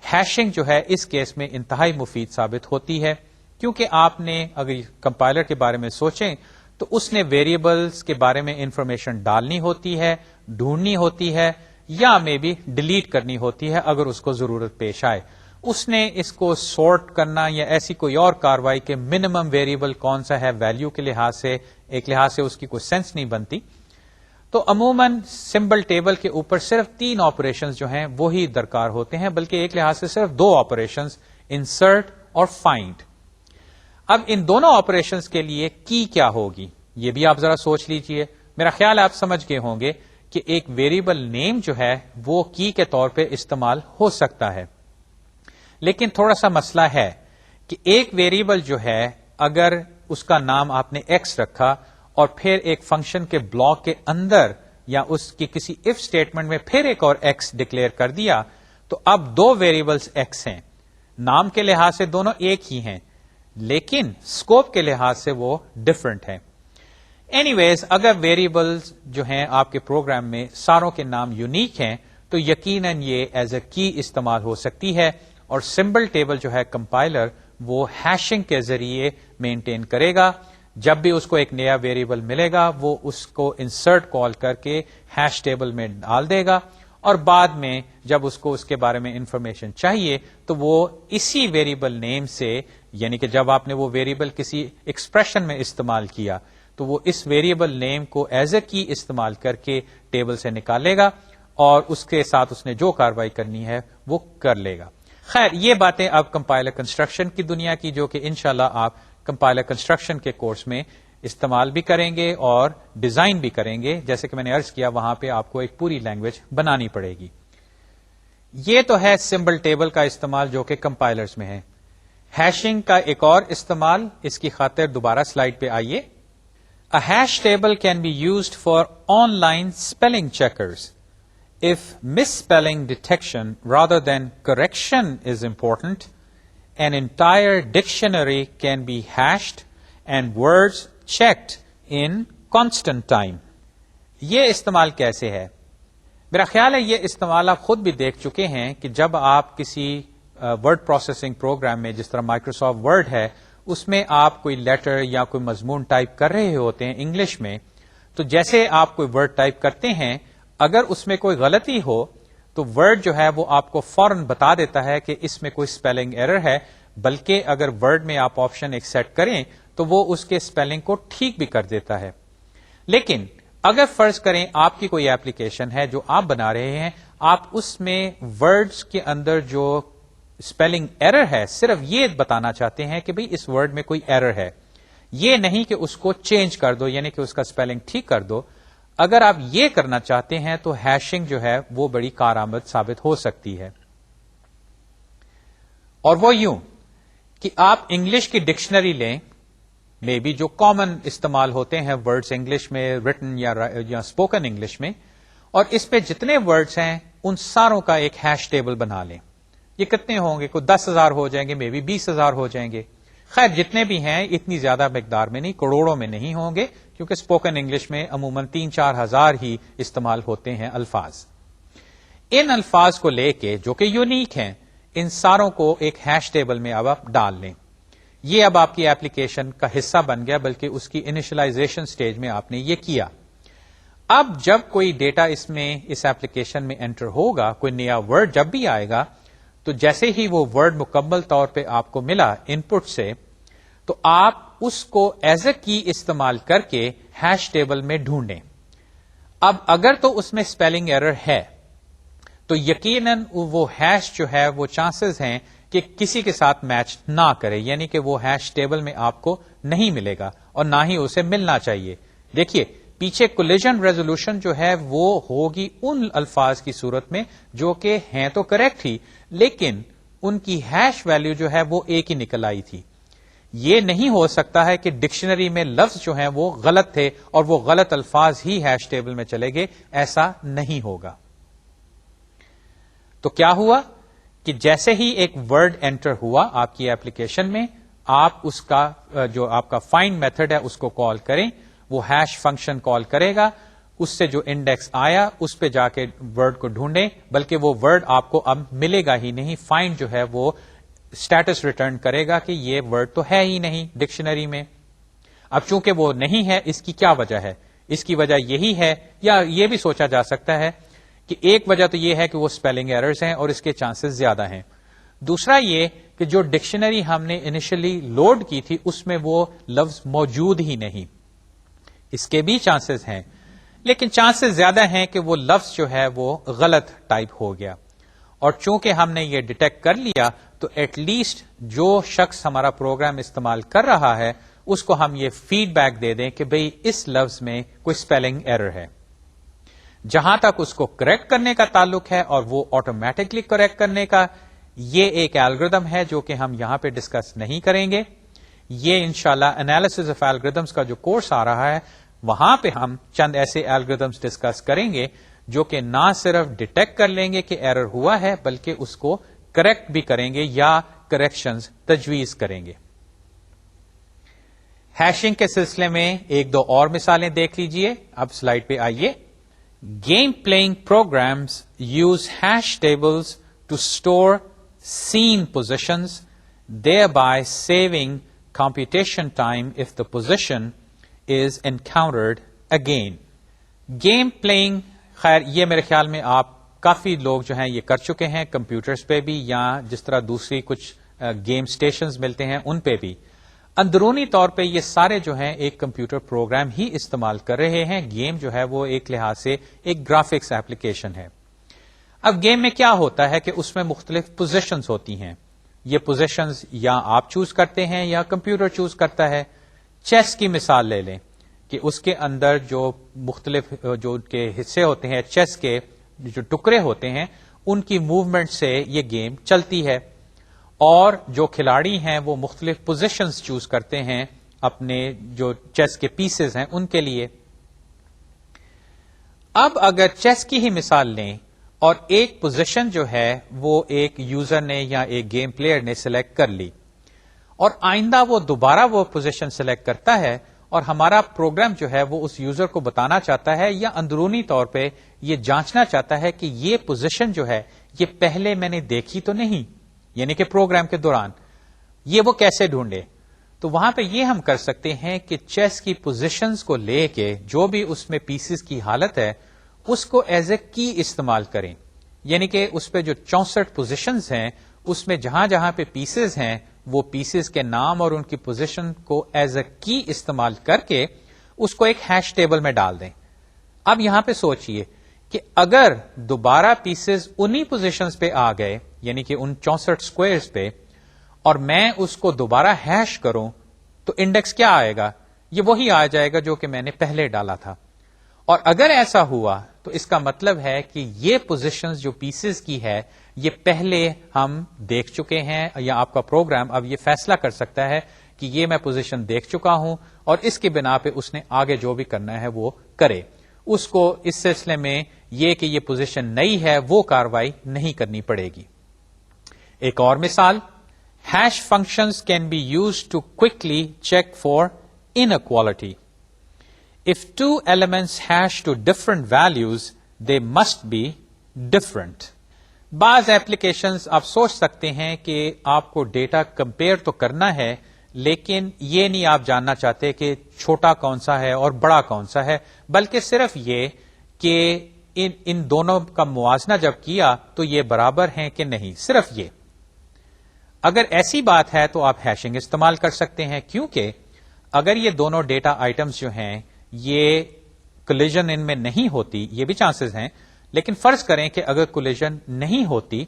ہیشنگ جو ہے اس کیس میں انتہائی مفید ثابت ہوتی ہے، کیونکہ آپ نے اگر کمپائلر کے بارے میں سوچیں تو اس نے ویریبلس کے بارے میں انفارمیشن ڈالنی ہوتی ہے، ڈھونڈنی ہوتی ہے، یا میں بھی ڈیلیٹ کرنی ہوتی ہے اگر اس کو ضرورت پیش آئے. اس نے اس کو سورٹ کرنا یا ایسی کوئی اور کاروائی کہ منیمم ویریبل کون سا ہے ویلیو کے لحاظ سے، ایک لحاظ سے اس کی کوئی سینس نہیں بنتی. تو عموماً سمبل ٹیبل کے اوپر صرف 3 آپریشنز جو ہیں وہی درکار ہوتے ہیں، بلکہ ایک لحاظ سے صرف 2 آپریشنز، انسرٹ اور فائنڈ. اب ان دونوں آپریشنز کے لیے کی کیا ہوگی یہ بھی آپ ذرا سوچ لیجئے. میرا خیال آپ سمجھ گئے ہوں گے کہ ایک ویریبل نیم جو ہے وہ کی کے طور پہ استعمال ہو سکتا ہے، لیکن تھوڑا سا مسئلہ ہے کہ ایک ویریبل جو ہے اگر اس کا نام آپ نے ایکس رکھا اور پھر ایک فنکشن کے بلاک کے اندر یا اس کی کسی اف اسٹیٹمنٹ میں پھر ایک اور ایکس ڈکلیئر کر دیا، تو اب 2 ویریبلس ایکس ہیں. نام کے لحاظ سے دونوں ایک ہی ہیں، لیکن اسکوپ کے لحاظ سے وہ ڈفرنٹ ہیں. اینی ویز اگر ویریبلز جو ہیں آپ کے پروگرام میں ساروں کے نام یونیک ہیں تو یقیناً یہ ایز اے کی استعمال ہو سکتی ہے، اور سمبل ٹیبل جو ہے کمپائلر وہ ہیشنگ کے ذریعے مینٹین کرے گا. جب بھی اس کو ایک نیا ویریبل ملے گا وہ اس کو انسرٹ کال کر کے ہیش ٹیبل میں ڈال دے گا، اور بعد میں جب اس کو اس کے بارے میں انفارمیشن چاہیے تو وہ اسی ویریبل نیم سے، یعنی کہ جب آپ نے وہ ویریبل کسی ایکسپریشن میں استعمال کیا تو وہ اس ویریبل نیم کو ایز اے کی استعمال کر کے ٹیبل سے نکالے گا، اور اس کے ساتھ اس نے جو کاروائی کرنی ہے وہ کر لے گا. خیر یہ باتیں اب کمپائلر کنسٹرکشن کی دنیا کی، جو کہ انشاءاللہ آپ کمپائلر کنسٹرکشن کے کورس میں استعمال بھی کریں گے اور ڈیزائن بھی کریں گے. جیسے کہ میں نے عرض کیا وہاں پہ آپ کو ایک پوری لینگویج بنانی پڑے گی. یہ تو ہے سمبل ٹیبل کا استعمال جو کہ کمپائلرز میں ہے. ہیشنگ کا ایک اور استعمال، اس کی خاطر دوبارہ سلائیڈ پہ آئیے. A hash table can be used for online spelling checkers. If misspelling detection rather than correction is important, an entire dictionary can be hashed and words checked in constant time. یہ استعمال کیسے ہے؟ میرا خیال ہے یہ استعمال آپ خود بھی دیکھ چکے ہیں کہ جب آپ کسی ورڈ پروسیسنگ پروگرام میں، جس طرح مائکروسافٹ ورڈ ہے، اس میں آپ کوئی لیٹر یا کوئی مضمون ٹائپ کر رہے ہوتے ہیں انگلش میں، تو جیسے آپ کوئی ورڈ ٹائپ کرتے ہیں اگر اس میں کوئی غلطی ہو تو ورڈ جو ہے وہ آپ کو فوراً بتا دیتا ہے کہ اس میں کوئی اسپیلنگ ایرر ہے، بلکہ اگر ورڈ میں آپ آپشن ایک سیٹ کریں تو وہ اس کے اسپیلنگ کو ٹھیک بھی کر دیتا ہے. لیکن اگر فرض کریں آپ کی کوئی ایپلیکیشن ہے جو آپ بنا رہے ہیں، آپ اس میں ورڈز کے اندر جو اسپیلنگ ایرر ہے صرف یہ بتانا چاہتے ہیں کہ بھئی اس ورڈ میں کوئی ایرر ہے، یہ نہیں کہ اس کو چینج کر دو، یعنی کہ اس کا اسپیلنگ ٹھیک کر دو. اگر آپ یہ کرنا چاہتے ہیں تو ہیشنگ جو ہے وہ بڑی کارآمد ثابت ہو سکتی ہے. اور وہ یوں کہ آپ انگلش کی ڈکشنری لیں، میں بھی جو کامن استعمال ہوتے ہیں ورڈز انگلش میں، ریٹن یا اسپوکن انگلش میں، اور اس پہ جتنے ورڈز ہیں ان ساروں کا ایک ہیش ٹیبل بنا لیں. یہ کتنے ہوں گے؟ کوئی 10,000 ہو جائیں گے، میں بھی 20,000 ہو جائیں گے. خیر جتنے بھی ہیں اتنی زیادہ مقدار میں نہیں، کروڑوں میں نہیں ہوں گے، کیونکہ اسپوکن انگلش میں عموماً 3-4 ہزار ہی استعمال ہوتے ہیں الفاظ. ان الفاظ کو لے کے جو کہ یونیک ہیں، ان ساروں کو ایک ہیش ٹیبل میں اب آپ ڈال لیں. یہ اب آپ کی ایپلیکیشن کا حصہ بن گیا، بلکہ اس کی انیشلائزیشن سٹیج میں آپ نے یہ کیا. اب جب کوئی ڈیٹا اس ایپلیکیشن میں انٹر ہوگا، کوئی نیا ورڈ جب بھی آئے گا، تو جیسے ہی وہ ورڈ مکمل طور پہ آپ کو ملا ان پٹ سے، تو آپ اس کو ایز اے کی استعمال کر کے ہیش ٹیبل میں ڈھونڈیں. اب اگر تو اس میں اسپیلنگ ایرر ہے تو یقیناً وہ ہیش جو ہے وہ چانسز ہیں کہ کسی کے ساتھ میچ نہ کرے، یعنی کہ وہ ہیش ٹیبل میں آپ کو نہیں ملے گا اور نہ ہی اسے ملنا چاہیے. دیکھیے پیچھے کولیجن ریزولوشن جو ہے وہ ہوگی ان الفاظ کی صورت میں جو کہ ہیں تو کریکٹ ہی، لیکن ان کی ہیش ویلیو جو ہے وہ ایک ہی نکل آئی تھی. یہ نہیں ہو سکتا ہے کہ ڈکشنری میں لفظ جو ہیں وہ غلط تھے اور وہ غلط الفاظ ہی ہیش ٹیبل میں چلے گئے، ایسا نہیں ہوگا. تو کیا ہوا کہ جیسے ہی ایک ورڈ انٹر ہوا آپ کی ایپلیکیشن میں، آپ اس کا جو آپ کا فائنڈ میتھڈ ہے اس کو کال کریں، وہ ہیش فنکشن کال کرے گا، اس سے جو انڈیکس آیا اس پہ جا کے ورڈ کو ڈھونڈیں، بلکہ وہ ورڈ آپ کو اب ملے گا ہی نہیں. فائنڈ جو ہے وہ اسٹیٹس ریٹرن کرے گا کہ یہ ورڈ تو ہے ہی نہیں ڈکشنری میں. اب چونکہ وہ نہیں ہے، اس کی کیا وجہ ہے؟ اس کی وجہ یہی ہے، یا یہ بھی سوچا جا سکتا ہے کہ ایک وجہ تو یہ ہے کہ وہ اسپیلنگ ایررز ہیں اور اس کے چانسز زیادہ ہیں. دوسرا یہ کہ جو ڈکشنری ہم نے انیشلی لوڈ کی تھی اس میں وہ لفظ موجود ہی نہیں. اس کے بھی چانسز ہیں، لیکن چانسز زیادہ ہیں کہ وہ لفظ جو ہے وہ غلط ٹائپ ہو گیا. اور چونکہ ہم نے یہ ڈیٹیکٹ کر لیا تو ایٹ لیسٹ جو شخص ہمارا پروگرام استعمال کر رہا ہے اس کو ہم یہ فیڈ بیک دے دیں کہ بھئی اس لفظ میں کوئی اسپیلنگ ایرر ہے. جہاں تک اس کو کریکٹ کرنے کا تعلق ہے اور وہ آٹومیٹکلی کریکٹ کرنے کا، یہ ایک الگوریدم ہے جو کہ ہم یہاں پہ ڈسکس نہیں کریں گے. یہ انشاءاللہ انالیسس آف الگوریدمز کا جو کورس آ رہا ہے وہاں پہ ہم چند ایسے الگوریدمز ڈسکس کریں گے جو کہ نہ صرف ڈیٹیکٹ کر لیں گے کہ ایرر ہوا ہے بلکہ اس کو کریکٹ بھی کریں گے یا کریکشنز تجویز کریں گے. ہیشنگ کے سلسلے میں ایک دو اور مثالیں دیکھ لیجئے. اب سلائیڈ پہ آئیے. Game playing programs use hash tables to store scene positions, thereby saving computation time if the position is encountered again. Game playing، خیر یہ میرے خیال میں آپ کافی لوگ جو ہیں یہ کر چکے ہیں کمپیوٹرز پہ بھی، یا جس طرح دوسری کچھ گیم سٹیشنز ملتے ہیں ان پہ بھی. اندرونی طور پہ یہ سارے جو ہیں ایک کمپیوٹر پروگرام ہی استعمال کر رہے ہیں. گیم جو ہے وہ ایک لحاظ سے ایک گرافکس ایپلیکیشن ہے. اب گیم میں کیا ہوتا ہے کہ اس میں مختلف پوزیشنز ہوتی ہیں. یہ پوزیشنز یا آپ چوز کرتے ہیں یا کمپیوٹر چوز کرتا ہے. چیس کی مثال لے لیں کہ اس کے اندر جو مختلف جو کے حصے ہوتے ہیں، چیس کے جو ٹکڑے ہوتے ہیں، ان کی موومنٹ سے یہ گیم چلتی ہے. اور جو کھلاڑی ہیں وہ مختلف پوزیشنز چوز کرتے ہیں اپنے جو چیس کے پیسز ہیں ان کے لیے. اب اگر چیس کی ہی مثال لیں اور ایک پوزیشن جو ہے وہ ایک یوزر نے یا ایک گیم پلیئر نے سلیکٹ کر لی، اور آئندہ وہ دوبارہ وہ پوزیشن سلیکٹ کرتا ہے اور ہمارا پروگرام جو ہے وہ اس یوزر کو بتانا چاہتا ہے یا اندرونی طور پہ یہ جانچنا چاہتا ہے کہ یہ پوزیشن جو ہے یہ پہلے میں نے دیکھی تو نہیں، یعنی کہ پروگرام کے دوران، یہ وہ کیسے ڈھونڈے. تو وہاں پہ یہ ہم کر سکتے ہیں کہ چیس کی پوزیشنز کو لے کے جو بھی اس میں پیسز کی حالت ہے اس کو ایز اے کی استعمال کریں. یعنی کہ اس پہ جو 64 پوزیشنز ہیں اس میں جہاں جہاں پہ پیسز ہیں وہ پیسز کے نام اور ان کی پوزیشن کو ایز اے کی استعمال کر کے اس کو ایک ہیش ٹیبل میں ڈال دیں. اب یہاں پہ سوچئے کہ اگر دوبارہ پیسز انہی پوزیشنز پہ آ گئے، یعنی کہ ان 64 سکوئرز پہ، اور میں اس کو دوبارہ ہیش کروں تو انڈیکس کیا آئے گا؟ یہ وہی آ جائے گا جو کہ میں نے پہلے ڈالا تھا. اور اگر ایسا ہوا تو اس کا مطلب ہے کہ یہ پوزیشنز جو پیسز کی ہے یہ پہلے ہم دیکھ چکے ہیں، یا آپ کا پروگرام اب یہ فیصلہ کر سکتا ہے کہ یہ میں پوزیشن دیکھ چکا ہوں اور اس کی بنا پہ اس نے آگے جو بھی کرنا ہے وہ کرے. اس کو اس سلسلے میں یہ کہ یہ پوزیشن نئی ہے وہ کاروائی نہیں کرنی پڑے گی. ایک اور مثال، Hash functions can be used to quickly check for inequality. If two elements hash to different values, they must be different. بعض ایپلیکیشنز آپ سوچ سکتے ہیں کہ آپ کو ڈیٹا کمپیئر تو کرنا ہے، لیکن یہ نہیں آپ جاننا چاہتے کہ چھوٹا کون سا ہے اور بڑا کون سا ہے، بلکہ صرف یہ کہ ان دونوں کا موازنہ جب کیا تو یہ برابر ہیں کہ نہیں، صرف یہ. اگر ایسی بات ہے تو آپ ہیشنگ استعمال کر سکتے ہیں، کیونکہ اگر یہ دونوں ڈیٹا آئٹمس جو ہیں یہ کولیجن ان میں نہیں ہوتی، یہ بھی چانسز ہیں، لیکن فرض کریں کہ اگر کولیجن نہیں ہوتی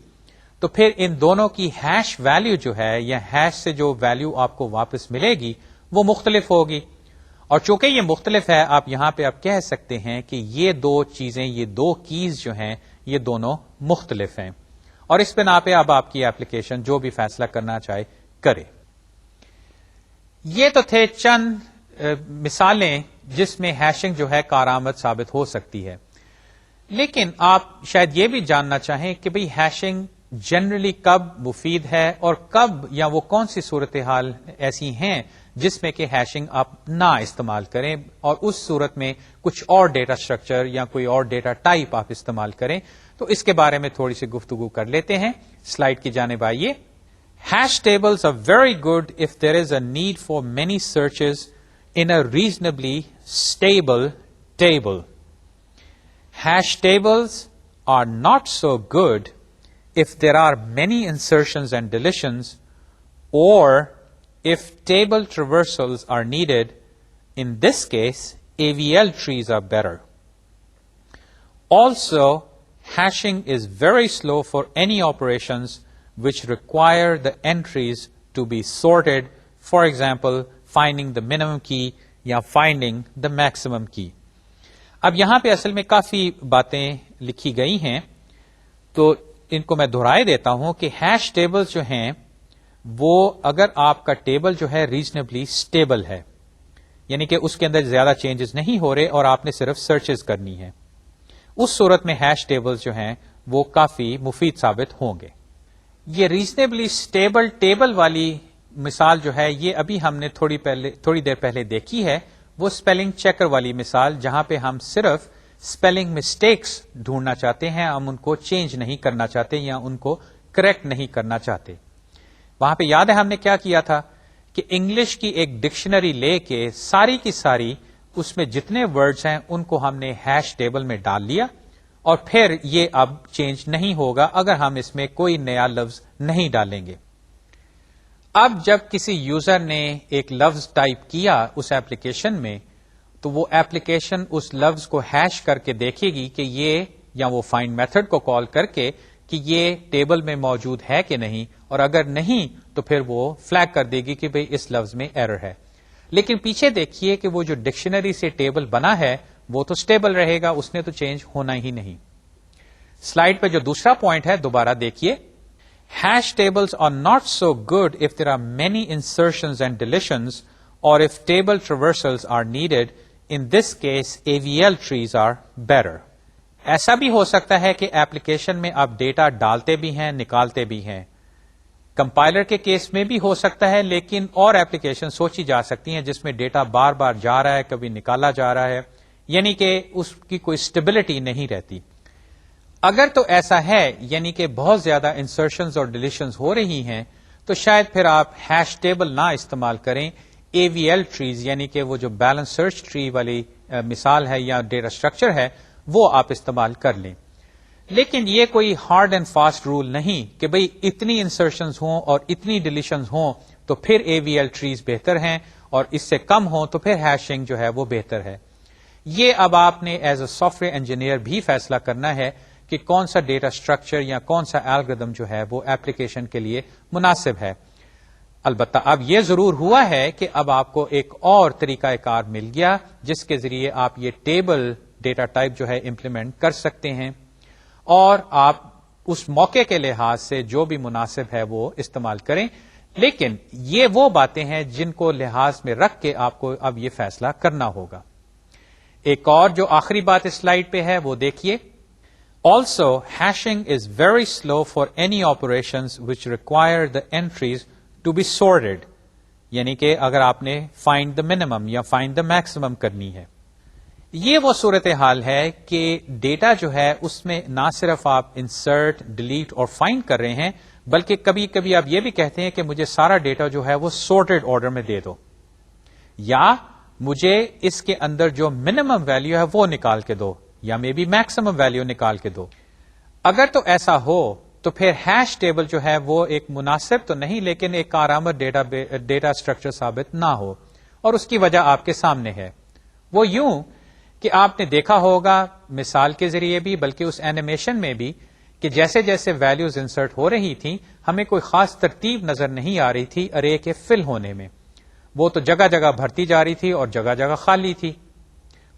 تو پھر ان دونوں کی ہیش ویلیو جو ہے یا ہیش سے جو ویلیو آپ کو واپس ملے گی وہ مختلف ہوگی. اور چونکہ یہ مختلف ہے، آپ یہاں پہ آپ کہہ سکتے ہیں کہ یہ دو چیزیں، یہ دو کیز جو ہیں یہ دونوں مختلف ہیں، اور اس بنا پہ اب آپ کی ایپلیکیشن جو بھی فیصلہ کرنا چاہے کرے. یہ تو تھے چند مثالیں جس میں ہیشنگ جو ہے کارآمد ثابت ہو سکتی ہے. لیکن آپ شاید یہ بھی جاننا چاہیں کہ بھئی ہیشنگ جنرلی کب مفید ہے اور کب یا وہ کون سی صورتحال ایسی ہیں جس میں کہ ہیشنگ آپ نہ استعمال کریں اور اس صورت میں کچھ اور ڈیٹا اسٹرکچر یا کوئی اور ڈیٹا ٹائپ آپ استعمال کریں. تو اس کے بارے میں تھوڑی سی گفتگو کر لیتے ہیں. سلائیڈ کی جانب آئیے. Hash tables are very good if there is a need for many searches in a reasonably stable table. Hash tables are not so good if there are many insertions and deletions, or if table traversals are needed. In this case, AVL trees are better. Also, hashing is very slow for any operations which require the entries to be sorted, for example, finding the minimum key یا finding the maximum key. اب یہاں پہ اصل میں کافی باتیں لکھی گئی ہیں، تو ان کو میں دہرائے دیتا ہوں کہ ہیش ٹیبل جو ہیں وہ اگر آپ کا ٹیبل جو ہے ریزنیبلی اسٹیبل ہے، یعنی کہ اس کے اندر زیادہ چینجز نہیں ہو رہے اور آپ نے صرف سرچز کرنی ہے، اس صورت میں ہیش ٹیبل جو ہیں وہ کافی مفید ثابت ہوں گے. یہ ریزنیبلی اسٹیبل ٹیبل والی مثال جو ہے یہ ابھی ہم نے تھوڑی دیر پہلے دیکھی ہے، وہ اسپیلنگ چیکر والی مثال، جہاں پہ ہم صرف اسپیلنگ مسٹیکس ڈھونڈنا چاہتے ہیں، ہم ان کو چینج نہیں کرنا چاہتے یا ان کو کریکٹ نہیں کرنا چاہتے. وہاں پہ یاد ہے ہم نے کیا کیا تھا کہ انگلش کی ایک ڈکشنری لے کے ساری کی ساری اس میں جتنے ورڈز ہیں ان کو ہم نے ہیش ٹیبل میں ڈال لیا، اور پھر یہ اب چینج نہیں ہوگا اگر ہم اس میں کوئی نیا لفظ نہیں ڈالیں گے. اب جب کسی یوزر نے ایک لفظ ٹائپ کیا اس ایپلیکیشن میں، تو وہ ایپلیکیشن اس لفظ کو ہیش کر کے دیکھے گی کہ یہ، یا وہ فائنڈ میتھڈ کو کال کر کے کہ یہ ٹیبل میں موجود ہے کہ نہیں، اور اگر نہیں تو پھر وہ فلیگ کر دے گی کہ بھئی اس لفظ میں ایرر ہے. لیکن پیچھے دیکھیے کہ وہ جو ڈکشنری سے ٹیبل بنا ہے وہ تو اسٹیبل رہے گا، اس نے تو چینج ہونا ہی نہیں. سلائیڈ پہ جو دوسرا پوائنٹ ہے دوبارہ دیکھیے. Hash tables are not so good if there are many insertions and deletions, or if table traversals are needed. In this case, AVL trees are better. ایسا بھی ہو سکتا ہے کہ ایپلیکیشن میں آپ ڈیٹا ڈالتے بھی ہیں، نکالتے بھی ہیں. کمپائلر کے کیس میں بھی ہو سکتا ہے، لیکن اور ایپلیکیشن سوچی جا سکتی ہیں جس میں ڈیٹا بار بار جا رہا ہے، کبھی نکالا جا رہا ہے، یعنی کہ اس کی کوئی اسٹیبلٹی نہیں رہتی. اگر تو ایسا ہے، یعنی کہ بہت زیادہ انسرشنز اور ڈیلیشنز ہو رہی ہیں، تو شاید پھر آپ ہیش ٹیبل نہ استعمال کریں، اے وی ایل ٹریز یعنی کہ وہ جو بیلنس سرچ ٹری والی مثال ہے یا ڈیٹا اسٹرکچر ہے وہ آپ استعمال کر لیں. لیکن یہ کوئی ہارڈ اینڈ فاسٹ رول نہیں کہ بھئی اتنی انسرشنز ہوں اور اتنی ڈیلیشنز ہوں تو پھر اے وی ایل ٹریز بہتر ہیں، اور اس سے کم ہوں تو پھر ہیشنگ جو ہے وہ بہتر ہے. یہ اب آپ نے as a soft where engineer بھی فیصلہ کرنا ہے کہ کون سا ڈیٹا اسٹرکچر یا کون سا الگوریتھم جو ہے وہ ایپلیکیشن کے لیے مناسب ہے. البتہ اب یہ ضرور ہوا ہے کہ اب آپ کو ایک اور طریقہ کار مل گیا جس کے ذریعے آپ یہ ٹیبل ڈیٹا ٹائپ جو ہے امپلیمنٹ کر سکتے ہیں، اور آپ اس موقع کے لحاظ سے جو بھی مناسب ہے وہ استعمال کریں. لیکن یہ وہ باتیں ہیں جن کو لحاظ میں رکھ کے آپ کو اب یہ فیصلہ کرنا ہوگا. ایک اور جو آخری بات اس سلائیڈ پہ ہے وہ دیکھیے. Also, hashing is very slow for any operations which require the entries to be sorted, یعنی کہ اگر آپ نے فائنڈ دا منیمم یا فائنڈ دا میکسیمم کرنی ہے. یہ وہ صورتحال ہے کہ ڈیٹا جو ہے اس میں نہ صرف آپ انسرٹ، ڈیلیٹ اور فائنڈ کر رہے ہیں، بلکہ کبھی کبھی آپ یہ بھی کہتے ہیں کہ مجھے سارا ڈیٹا جو ہے وہ سورٹڈ آرڈر میں دے دو، یا مجھے اس کے اندر جو منیمم ویلیو ہے وہ نکال کے دو، یا مے بی میکسیمم ویلیو نکال کے دو. اگر تو ایسا ہو تو پھر ہیش ٹیبل جو ہے وہ ایک مناسب تو نہیں لیکن ایک کارآمد ڈیٹا اسٹرکچر ثابت نہ ہو، اور اس کی وجہ آپ کے سامنے ہے. وہ یوں کہ آپ نے دیکھا ہوگا مثال کے ذریعے بھی، بلکہ اس اینیمیشن میں بھی، کہ جیسے جیسے ویلیوز انسرٹ ہو رہی تھیں ہمیں کوئی خاص ترتیب نظر نہیں آ رہی تھی ارے کے فل ہونے میں. وہ تو جگہ جگہ بھرتی جا رہی تھی اور جگہ جگہ خالی تھی.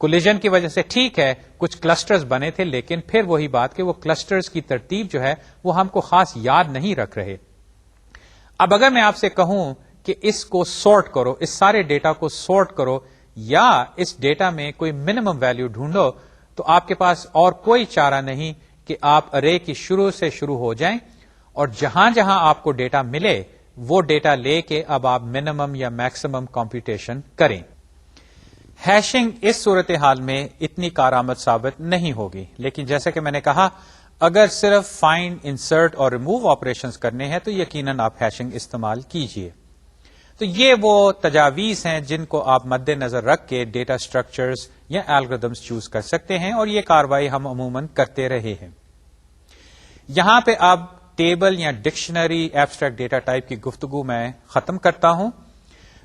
کولیجن کی وجہ سے ٹھیک ہے کچھ کلسٹرز بنے تھے، لیکن پھر وہی بات کہ وہ کلسٹرز کی ترتیب جو ہے وہ ہم کو خاص یاد نہیں رکھ رہے. اب اگر میں آپ سے کہوں کہ اس کو سورٹ کرو، اس سارے ڈیٹا کو سورٹ کرو، یا اس ڈیٹا میں کوئی منیمم ویلیو ڈھونڈو، تو آپ کے پاس اور کوئی چارہ نہیں کہ آپ ارے کی شروع سے شروع ہو جائیں اور جہاں جہاں آپ کو ڈیٹا ملے وہ ڈیٹا لے کے اب آپ منیمم یا میکسیمم کمپیوٹیشن کریں. ہیشنگ اس صورتحال میں اتنی کارآمد ثابت نہیں ہوگی، لیکن جیسا کہ میں نے کہا اگر صرف فائنڈ، انسرٹ اور ریموو آپریشنز کرنے ہیں تو یقیناً آپ ہیشنگ استعمال کیجئے. تو یہ وہ تجاویز ہیں جن کو آپ مد نظر رکھ کے ڈیٹا اسٹرکچرز یا الگوریدمز چوز کر سکتے ہیں، اور یہ کاروائی ہم عموماً کرتے رہے ہیں. یہاں پہ اب ٹیبل یا ڈکشنری ایبسٹریکٹ ڈیٹا ٹائپ کی گفتگو میں ختم کرتا ہوں.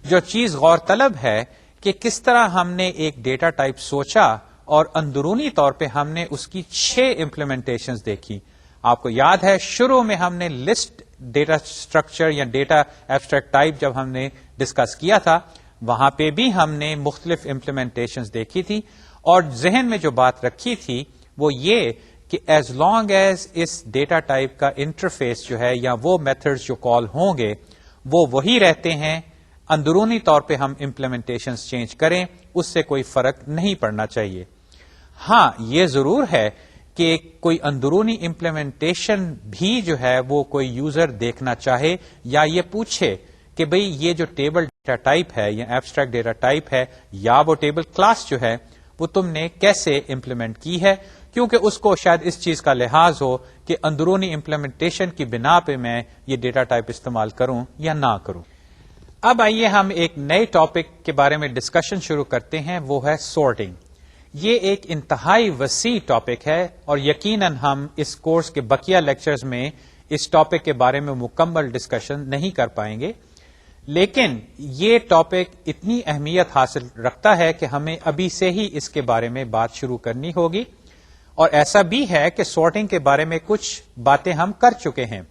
جو چیز غور طلب ہے کہ کس طرح ہم نے ایک ڈیٹا ٹائپ سوچا اور اندرونی طور پہ ہم نے اس کی 6 امپلیمنٹیشنز دیکھی. آپ کو یاد ہے شروع میں ہم نے لسٹ ڈیٹا اسٹرکچر یا ڈیٹا ایبسٹریکٹ ٹائپ جب ہم نے ڈسکس کیا تھا، وہاں پہ بھی ہم نے مختلف امپلیمنٹیشنز دیکھی تھی، اور ذہن میں جو بات رکھی تھی وہ یہ کہ ایز لانگ ایز اس ڈیٹا ٹائپ کا انٹرفیس جو ہے یا وہ میتھڈز جو کال ہوں گے وہ وہی رہتے ہیں، اندرونی طور پہ ہم امپلیمنٹیشنز چینج کریں اس سے کوئی فرق نہیں پڑنا چاہیے. ہاں یہ ضرور ہے کہ کوئی اندرونی امپلیمنٹیشن بھی جو ہے وہ کوئی یوزر دیکھنا چاہے یا یہ پوچھے کہ بھئی یہ جو ٹیبل ڈیٹا ٹائپ ہے یا ایبسٹریکٹ ڈیٹا ٹائپ ہے یا وہ ٹیبل کلاس جو ہے وہ تم نے کیسے امپلیمنٹ کی ہے، کیونکہ اس کو شاید اس چیز کا لحاظ ہو کہ اندرونی امپلیمنٹیشن کی بنا پہ میں یہ ڈیٹا ٹائپ استعمال کروں یا نہ کروں. اب آئیے ہم ایک نئے ٹاپک کے بارے میں ڈسکشن شروع کرتے ہیں، وہ ہے سورٹنگ. یہ ایک انتہائی وسیع ٹاپک ہے اور یقیناً ہم اس کورس کے بقیہ لیکچرز میں اس ٹاپک کے بارے میں مکمل ڈسکشن نہیں کر پائیں گے، لیکن یہ ٹاپک اتنی اہمیت حاصل رکھتا ہے کہ ہمیں ابھی سے ہی اس کے بارے میں بات شروع کرنی ہوگی. اور ایسا بھی ہے کہ سارٹنگ کے بارے میں کچھ باتیں ہم کر چکے ہیں.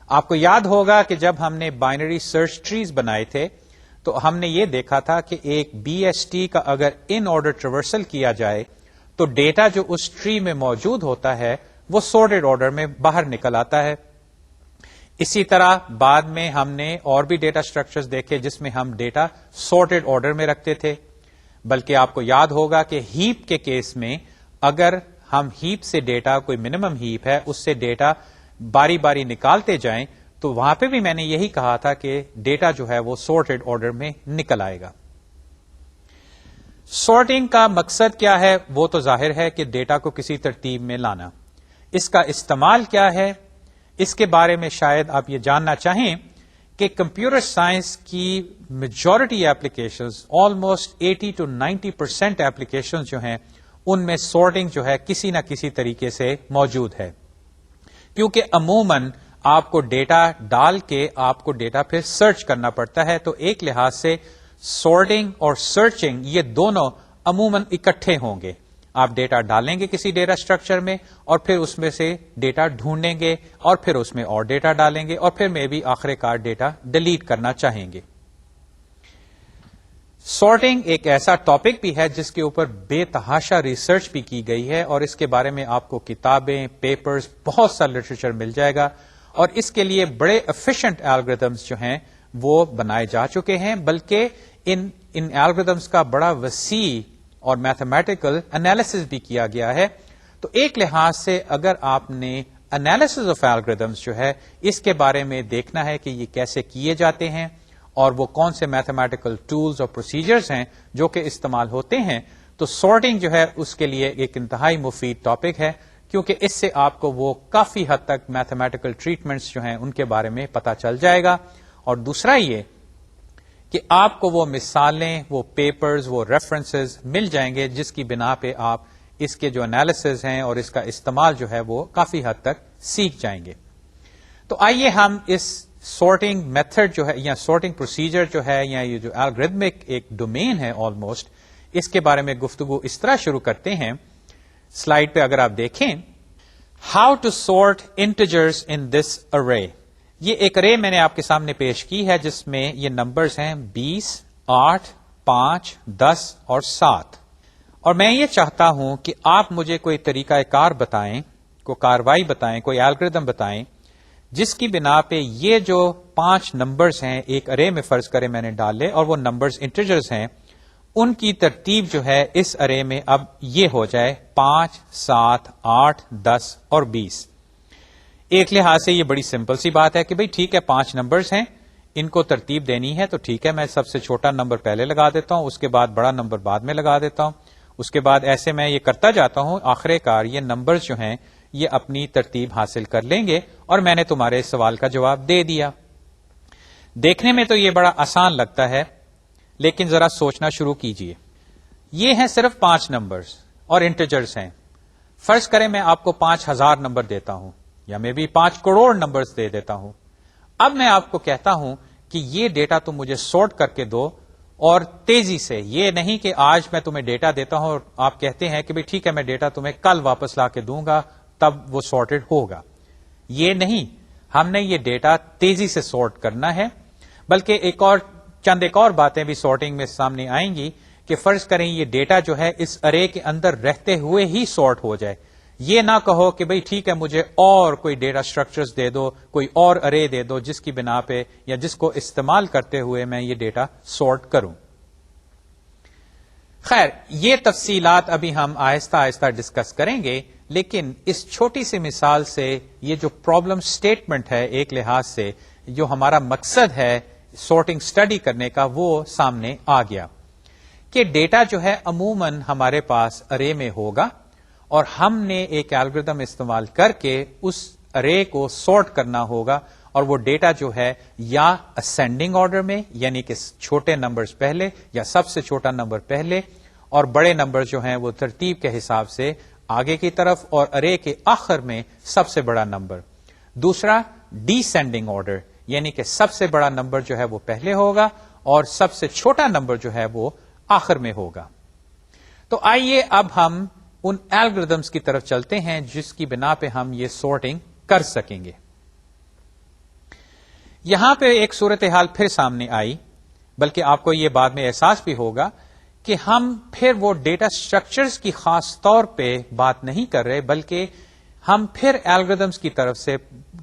آپ کو یاد ہوگا کہ جب ہم نے بائنری سرچ ٹریز بنائے تھے تو ہم نے یہ دیکھا تھا کہ ایک بی ایس ٹی کا اگر ان آرڈر ٹریورسل کیا جائے تو ڈیٹا جو اس ٹری میں موجود ہوتا ہے وہ سارٹڈ آرڈر میں باہر نکل آتا ہے. اسی طرح بعد میں ہم نے اور بھی ڈیٹا اسٹرکچرز دیکھے جس میں ہم ڈیٹا سارٹڈ آرڈر میں رکھتے تھے. بلکہ آپ کو یاد ہوگا کہ ہیپ کے کیس میں اگر ہم ہیپ سے ڈیٹا کوئی منیمم ہیپ ہے اس سے ڈیٹا باری باری نکالتے جائیں تو وہاں پہ بھی میں نے یہی کہا تھا کہ ڈیٹا جو ہے وہ سارٹڈ آرڈر میں نکل آئے گا. سارٹنگ کا مقصد کیا ہے وہ تو ظاہر ہے کہ ڈیٹا کو کسی ترتیب میں لانا. اس کا استعمال کیا ہے اس کے بارے میں شاید آپ یہ جاننا چاہیں کہ کمپیوٹر سائنس کی majority applications almost 80 to 90% applications جو ہیں ان میں سارٹنگ جو ہے کسی نہ کسی طریقے سے موجود ہے، کیونکہ عموماً آپ کو ڈیٹا ڈال کے آپ کو ڈیٹا پھر سرچ کرنا پڑتا ہے. تو ایک لحاظ سے سارٹنگ اور سرچنگ یہ دونوں عموماً اکٹھے ہوں گے. آپ ڈیٹا ڈالیں گے کسی ڈیٹا اسٹرکچر میں اور پھر اس میں سے ڈیٹا ڈھونڈیں گے اور پھر اس میں اور ڈیٹا ڈالیں گے اور پھر میں بھی آخر کار ڈیٹا ڈیلیٹ کرنا چاہیں گے. سارٹنگ ایک ایسا ٹاپک بھی ہے جس کے اوپر بے تحاشا ریسرچ بھی کی گئی ہے اور اس کے بارے میں آپ کو کتابیں، پیپرز، بہت سا لٹریچر مل جائے گا اور اس کے لیے بڑے ایفیشینٹ الگوریدمز جو ہیں وہ بنائے جا چکے ہیں. بلکہ ان الگوریدمز کا بڑا وسیع اور میتھمیٹیکل انالیسس بھی کیا گیا ہے. تو ایک لحاظ سے اگر آپ نے انالیسز آف الگوریدمس جو ہے اس کے بارے میں دیکھنا ہے کہ یہ کیسے کیے جاتے ہیں اور وہ کون سے میتھمیٹیکل ٹولز اور پروسیجرز ہیں جو کہ استعمال ہوتے ہیں. تو سارٹنگ جو ہے اس کے لیے ایک انتہائی مفید ٹاپک ہے کیونکہ اس سے آپ کو وہ کافی حد تک میتھمیٹیکل ٹریٹمنٹس جو ہیں ان کے بارے میں پتا چل جائے گا. اور دوسرا یہ کہ آپ کو وہ مثالیں، وہ پیپرز، وہ ریفرنسز مل جائیں گے جس کی بنا پہ آپ اس کے جو انالیسز ہیں اور اس کا استعمال جو ہے وہ کافی حد تک سیکھ جائیں گے. تو آئیے ہم اس سارٹنگ میتھڈ جو ہے یا سارٹنگ پروسیجر جو ہے یا یہ جو الگوریتمک ایک ڈومین ہے آلموسٹ، اس کے بارے میں گفتگو اس طرح شروع کرتے ہیں. سلائیڈ پہ اگر آپ دیکھیں، ہاؤ ٹو سارٹ انٹیجرز ان دس ارے. یہ ایک ارے میں نے آپ کے سامنے پیش کی ہے جس میں یہ نمبرز ہیں 20، 8، 5، 10 اور 7. اور میں یہ چاہتا ہوں کہ آپ مجھے کوئی طریقہ کار بتائیں، کوئی کاروائی بتائیں، کوئی الگوریتم بتائیں جس کی بنا پہ یہ جو 5 نمبرز ہیں ایک ارے میں فرض کرے میں نے ڈالے اور وہ نمبرز انٹیجرز ہیں، ان کی ترتیب جو ہے اس ارے میں اب یہ ہو جائے 5، 7، 8، 10 اور 20. ایک لحاظ سے یہ بڑی سمپل سی بات ہے کہ بھئی ٹھیک ہے 5 نمبرز ہیں، ان کو ترتیب دینی ہے تو ٹھیک ہے میں سب سے چھوٹا نمبر پہلے لگا دیتا ہوں، اس کے بعد بڑا نمبر بعد میں لگا دیتا ہوں، اس کے بعد ایسے میں یہ کرتا جاتا ہوں، آخر کار یہ نمبرز جو ہیں یہ اپنی ترتیب حاصل کر لیں گے اور میں نے تمہارے سوال کا جواب دے دیا. دیکھنے میں تو یہ بڑا آسان لگتا ہے لیکن ذرا سوچنا شروع کیجئے. یہ ہیں صرف 5 نمبرز اور انٹیجرز ہیں. فرض کریں میں آپ کو 5000 نمبر دیتا ہوں یا میں بھی 5 کروڑ نمبرز دے دیتا ہوں. اب میں آپ کو کہتا ہوں کہ یہ ڈیٹا تم مجھے سارٹ کر کے دو اور تیزی سے. یہ نہیں کہ آج میں تمہیں ڈیٹا دیتا ہوں اور آپ کہتے ہیں کہ بھئی ٹھیک ہے میں ڈیٹا تمہیں کل واپس لا کے دوں گا تب وہ سارٹڈ ہوگا. یہ نہیں، ہم نے یہ ڈیٹا تیزی سے سارٹ کرنا ہے. بلکہ چند ایک اور باتیں بھی سارٹنگ میں سامنے آئیں گی کہ فرض کریں یہ ڈیٹا جو ہے اس ارے کے اندر رہتے ہوئے ہی سارٹ ہو جائے. یہ نہ کہو کہ بھئی ٹھیک ہے مجھے اور کوئی ڈیٹا سٹرکچرز دے دو، کوئی اور ارے دے دو جس کی بنا پہ یا جس کو استعمال کرتے ہوئے میں یہ ڈیٹا سارٹ کروں. خیر، یہ تفصیلات ابھی ہم آہستہ آہستہ ڈسکس کریں گے، لیکن اس چھوٹی سی مثال سے یہ جو پرابلم سٹیٹمنٹ ہے ایک لحاظ سے جو ہمارا مقصد ہے سارٹنگ اسٹڈی کرنے کا وہ سامنے آ گیا کہ ڈیٹا جو ہے عموماً ہمارے پاس ارے میں ہوگا اور ہم نے ایک الگوریتم استعمال کر کے اس ارے کو سارٹ کرنا ہوگا اور وہ ڈیٹا جو ہے یا اسینڈنگ آرڈر میں یعنی کہ چھوٹے نمبرز پہلے یا سب سے چھوٹا نمبر پہلے اور بڑے نمبر جو ہیں وہ ترتیب کے حساب سے آگے کی طرف اور ارے کے آخر میں سب سے بڑا نمبر. دوسرا ڈیسینڈنگ آرڈر یعنی کہ سب سے بڑا نمبر جو ہے وہ پہلے ہوگا اور سب سے چھوٹا نمبر جو ہے وہ آخر میں ہوگا. تو آئیے اب ہم ان الگوریدمز کی طرف چلتے ہیں جس کی بنا پہ ہم یہ سارٹنگ کر سکیں گے. یہاں پہ ایک صورتحال پھر سامنے آئی، بلکہ آپ کو یہ بعد میں احساس بھی ہوگا کہ ہم پھر وہ ڈیٹا سٹرکچرز کی خاص طور پہ بات نہیں کر رہے بلکہ ہم پھر الگوریدمز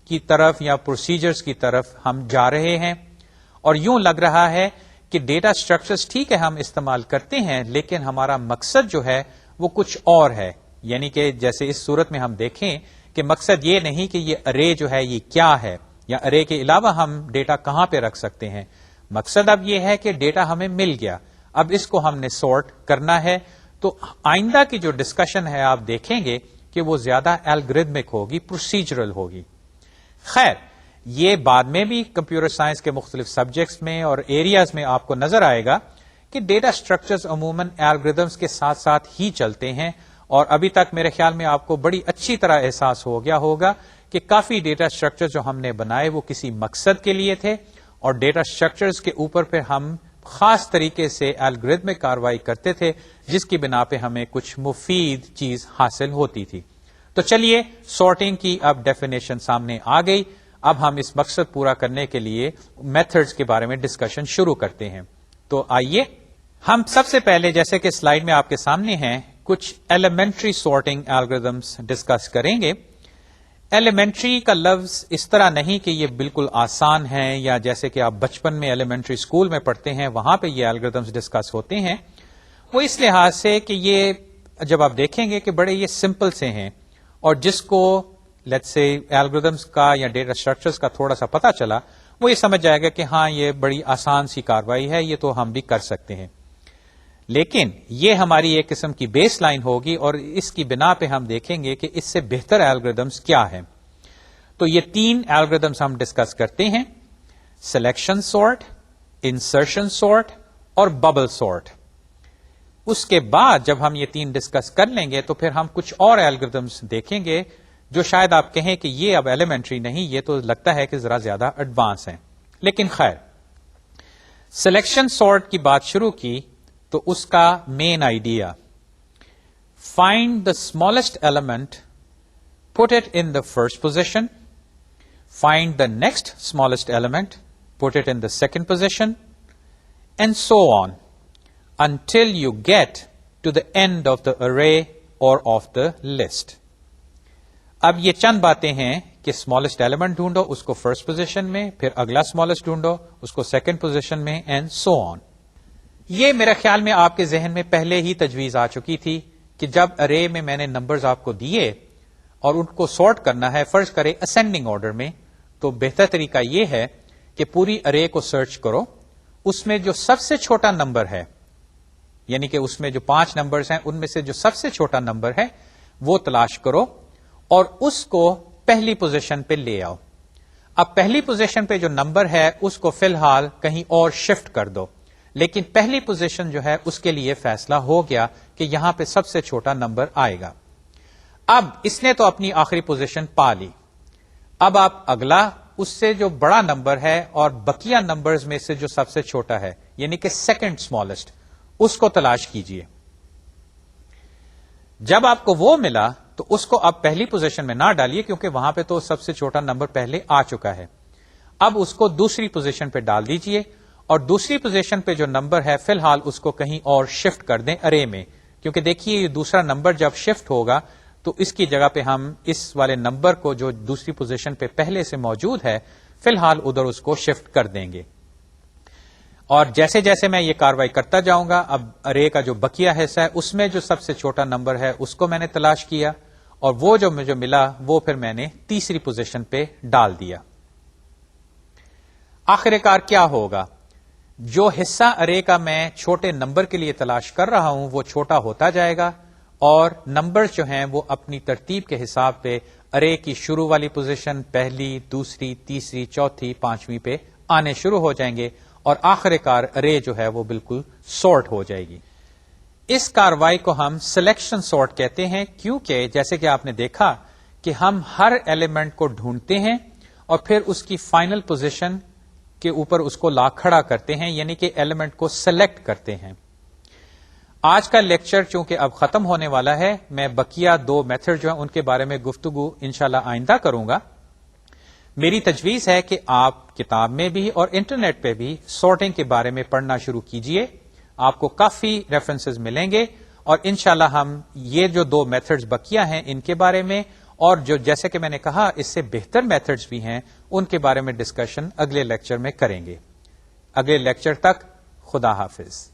کی طرف یا پروسیجرز کی طرف ہم جا رہے ہیں. اور یوں لگ رہا ہے کہ ڈیٹا سٹرکچرز ٹھیک ہے ہم استعمال کرتے ہیں لیکن ہمارا مقصد جو ہے وہ کچھ اور ہے. یعنی کہ جیسے اس صورت میں ہم دیکھیں کہ مقصد یہ نہیں کہ یہ ارے جو ہے یہ کیا ہے یا ارے کے علاوہ ہم ڈیٹا کہاں پہ رکھ سکتے ہیں. مقصد اب یہ ہے کہ ڈیٹا ہمیں مل گیا، اب اس کو ہم نے سارٹ کرنا ہے. تو آئندہ کی جو ڈسکشن ہے آپ دیکھیں گے کہ وہ زیادہ الگوریتمک ہوگی، پروسیجرل ہوگی. خیر، یہ بعد میں بھی کمپیوٹر سائنس کے مختلف سبجیکٹس میں اور ایریاز میں آپ کو نظر آئے گا کہ ڈیٹا سٹرکچرز عموماً الگوریدمز کے ساتھ ساتھ ہی چلتے ہیں. اور ابھی تک میرے خیال میں آپ کو بڑی اچھی طرح احساس ہو گیا ہوگا کہ کافی ڈیٹا سٹرکچر جو ہم نے بنائے وہ کسی مقصد کے لیے تھے اور ڈیٹا سٹرکچرز کے اوپر پہ ہم خاص طریقے سے الگوریتمک کاروائی کرتے تھے جس کی بنا پہ ہمیں کچھ مفید چیز حاصل ہوتی تھی. تو چلیے سارٹنگ کی اب ڈیفینیشن سامنے آ گئی. اب ہم اس مقصد پورا کرنے کے لیے میتھڈز کے بارے میں ڈسکشن شروع کرتے ہیں. تو آئیے ہم سب سے پہلے جیسے کہ سلائیڈ میں آپ کے سامنے ہیں کچھ ایلیمنٹری سارٹنگ الگوریدمز ڈسکس کریں گے. ایلیمنٹری کا لفظ اس طرح نہیں کہ یہ بالکل آسان ہے یا جیسے کہ آپ بچپن میں ایلیمنٹری اسکول میں پڑھتے ہیں وہاں پہ یہ الگوریدمز ڈسکس ہوتے ہیں. وہ اس لحاظ سے کہ یہ جب آپ دیکھیں گے کہ بڑے یہ سمپل سے ہیں اور جس کو لیٹس سے الگوریدمس کا یا ڈیٹا اسٹرکچرز کا تھوڑا سا پتا چلا، وہ یہ سمجھ جائے گا کہ ہاں یہ بڑی آسان سی کاروائی ہے، یہ تو ہم بھی کر سکتے ہیں. لیکن یہ ہماری ایک قسم کی بیس لائن ہوگی، اور اس کی بنا پہ ہم دیکھیں گے کہ اس سے بہتر الگوریدمس کیا ہیں. تو یہ 3 الگوریدمس ہم ڈسکس کرتے ہیں: سلیکشن سارٹ، انسرشن سارٹ اور ببل سارٹ. اس کے بعد جب ہم یہ 3 ڈسکس کر لیں گے تو پھر ہم کچھ اور الگوریدمس دیکھیں گے جو شاید آپ کہیں کہ یہ اب ایلیمنٹری نہیں، یہ تو لگتا ہے کہ ذرا زیادہ ایڈوانس ہیں. لیکن خیر، سلیکشن سارٹ کی بات شروع کی تو اس کا main idea: find the smallest element, put it in the first position, find the next smallest element, put it in the second position, and so on until you get to the end of the array or of the list. اب یہ چند باتیں ہیں کہ smallest element ڈھونڈو، اس کو first position میں، پھر اگلا اسمالسٹ ڈھونڈو، اس کو سیکنڈ پوزیشن میں، اینڈ سو آن. یہ میرے خیال میں آپ کے ذہن میں پہلے ہی تجویز آ چکی تھی کہ جب ارے میں نے نمبرز آپ کو دیے اور ان کو سارٹ کرنا ہے، فرض کرے اسینڈنگ آرڈر میں، تو بہتر طریقہ یہ ہے کہ پوری ارے کو سرچ کرو، اس میں جو سب سے چھوٹا نمبر ہے، یعنی کہ اس میں جو 5 نمبرز ہیں ان میں سے جو سب سے چھوٹا نمبر ہے وہ تلاش کرو اور اس کو پہلی پوزیشن پہ لے آؤ. اب پہلی پوزیشن پہ جو نمبر ہے اس کو فی الحال کہیں اور شفٹ کر دو، لیکن پہلی پوزیشن جو ہے اس کے لیے فیصلہ ہو گیا کہ یہاں پہ سب سے چھوٹا نمبر آئے گا. اب اس نے تو اپنی آخری پوزیشن پا لی. اب آپ اگلا اس سے جو بڑا نمبر ہے اور بقیہ نمبرز میں سے جو سب سے چھوٹا ہے، یعنی کہ سیکنڈ اسمالسٹ، اس کو تلاش کیجئے. جب آپ کو وہ ملا تو اس کو اب پہلی پوزیشن میں نہ ڈالیے کیونکہ وہاں پہ تو سب سے چھوٹا نمبر پہلے آ چکا ہے. اب اس کو دوسری پوزیشن پہ ڈال دیجئے اور دوسری پوزیشن پہ جو نمبر ہے فی الحال اس کو کہیں اور شفٹ کر دیں ارے میں، کیونکہ دیکھیے یہ دوسرا نمبر جب شفٹ ہوگا تو اس کی جگہ پہ ہم اس والے نمبر کو جو دوسری پوزیشن پہ پہلے سے موجود ہے فی الحال ادھر اس کو شفٹ کر دیں گے. اور جیسے جیسے میں یہ کاروائی کرتا جاؤں گا، اب ارے کا جو بقیہ حصہ ہے اس میں جو سب سے چھوٹا نمبر ہے اس کو میں نے تلاش کیا اور وہ جو مجھے ملا وہ پھر میں نے تیسری پوزیشن پہ ڈال دیا. آخر کار کیا ہوگا؟ جو حصہ ارے کا میں چھوٹے نمبر کے لیے تلاش کر رہا ہوں وہ چھوٹا ہوتا جائے گا اور نمبر جو ہیں وہ اپنی ترتیب کے حساب پہ ارے کی شروع والی پوزیشن، پہلی، دوسری، تیسری، چوتھی، پانچویں پہ آنے شروع ہو جائیں گے اور آخر کار ارے جو ہے وہ بالکل سارٹ ہو جائے گی. اس کاروائی کو ہم سلیکشن سارٹ کہتے ہیں، کیونکہ جیسے کہ آپ نے دیکھا کہ ہم ہر ایلیمنٹ کو ڈھونڈتے ہیں اور پھر اس کی فائنل پوزیشن کے اوپر اس کو لا کھڑا کرتے ہیں، یعنی کہ ایلیمنٹ کو سلیکٹ کرتے ہیں. آج کا لیکچر چونکہ اب ختم ہونے والا ہے، میں بقیہ 2 میتھڈ جو ہیں ان کے بارے میں گفتگو انشاءاللہ آئندہ کروں گا. میری تجویز ہے کہ آپ کتاب میں بھی اور انٹرنیٹ پہ بھی سارٹنگ کے بارے میں پڑھنا شروع کیجئے. آپ کو کافی ریفرنسز ملیں گے اور انشاءاللہ ہم یہ جو 2 میتھڈز بقیہ ہیں ان کے بارے میں اور جو جیسے کہ میں نے کہا اس سے بہتر میتھڈز بھی ہیں ان کے بارے میں ڈسکشن اگلے لیکچر میں کریں گے. اگلے لیکچر تک خدا حافظ.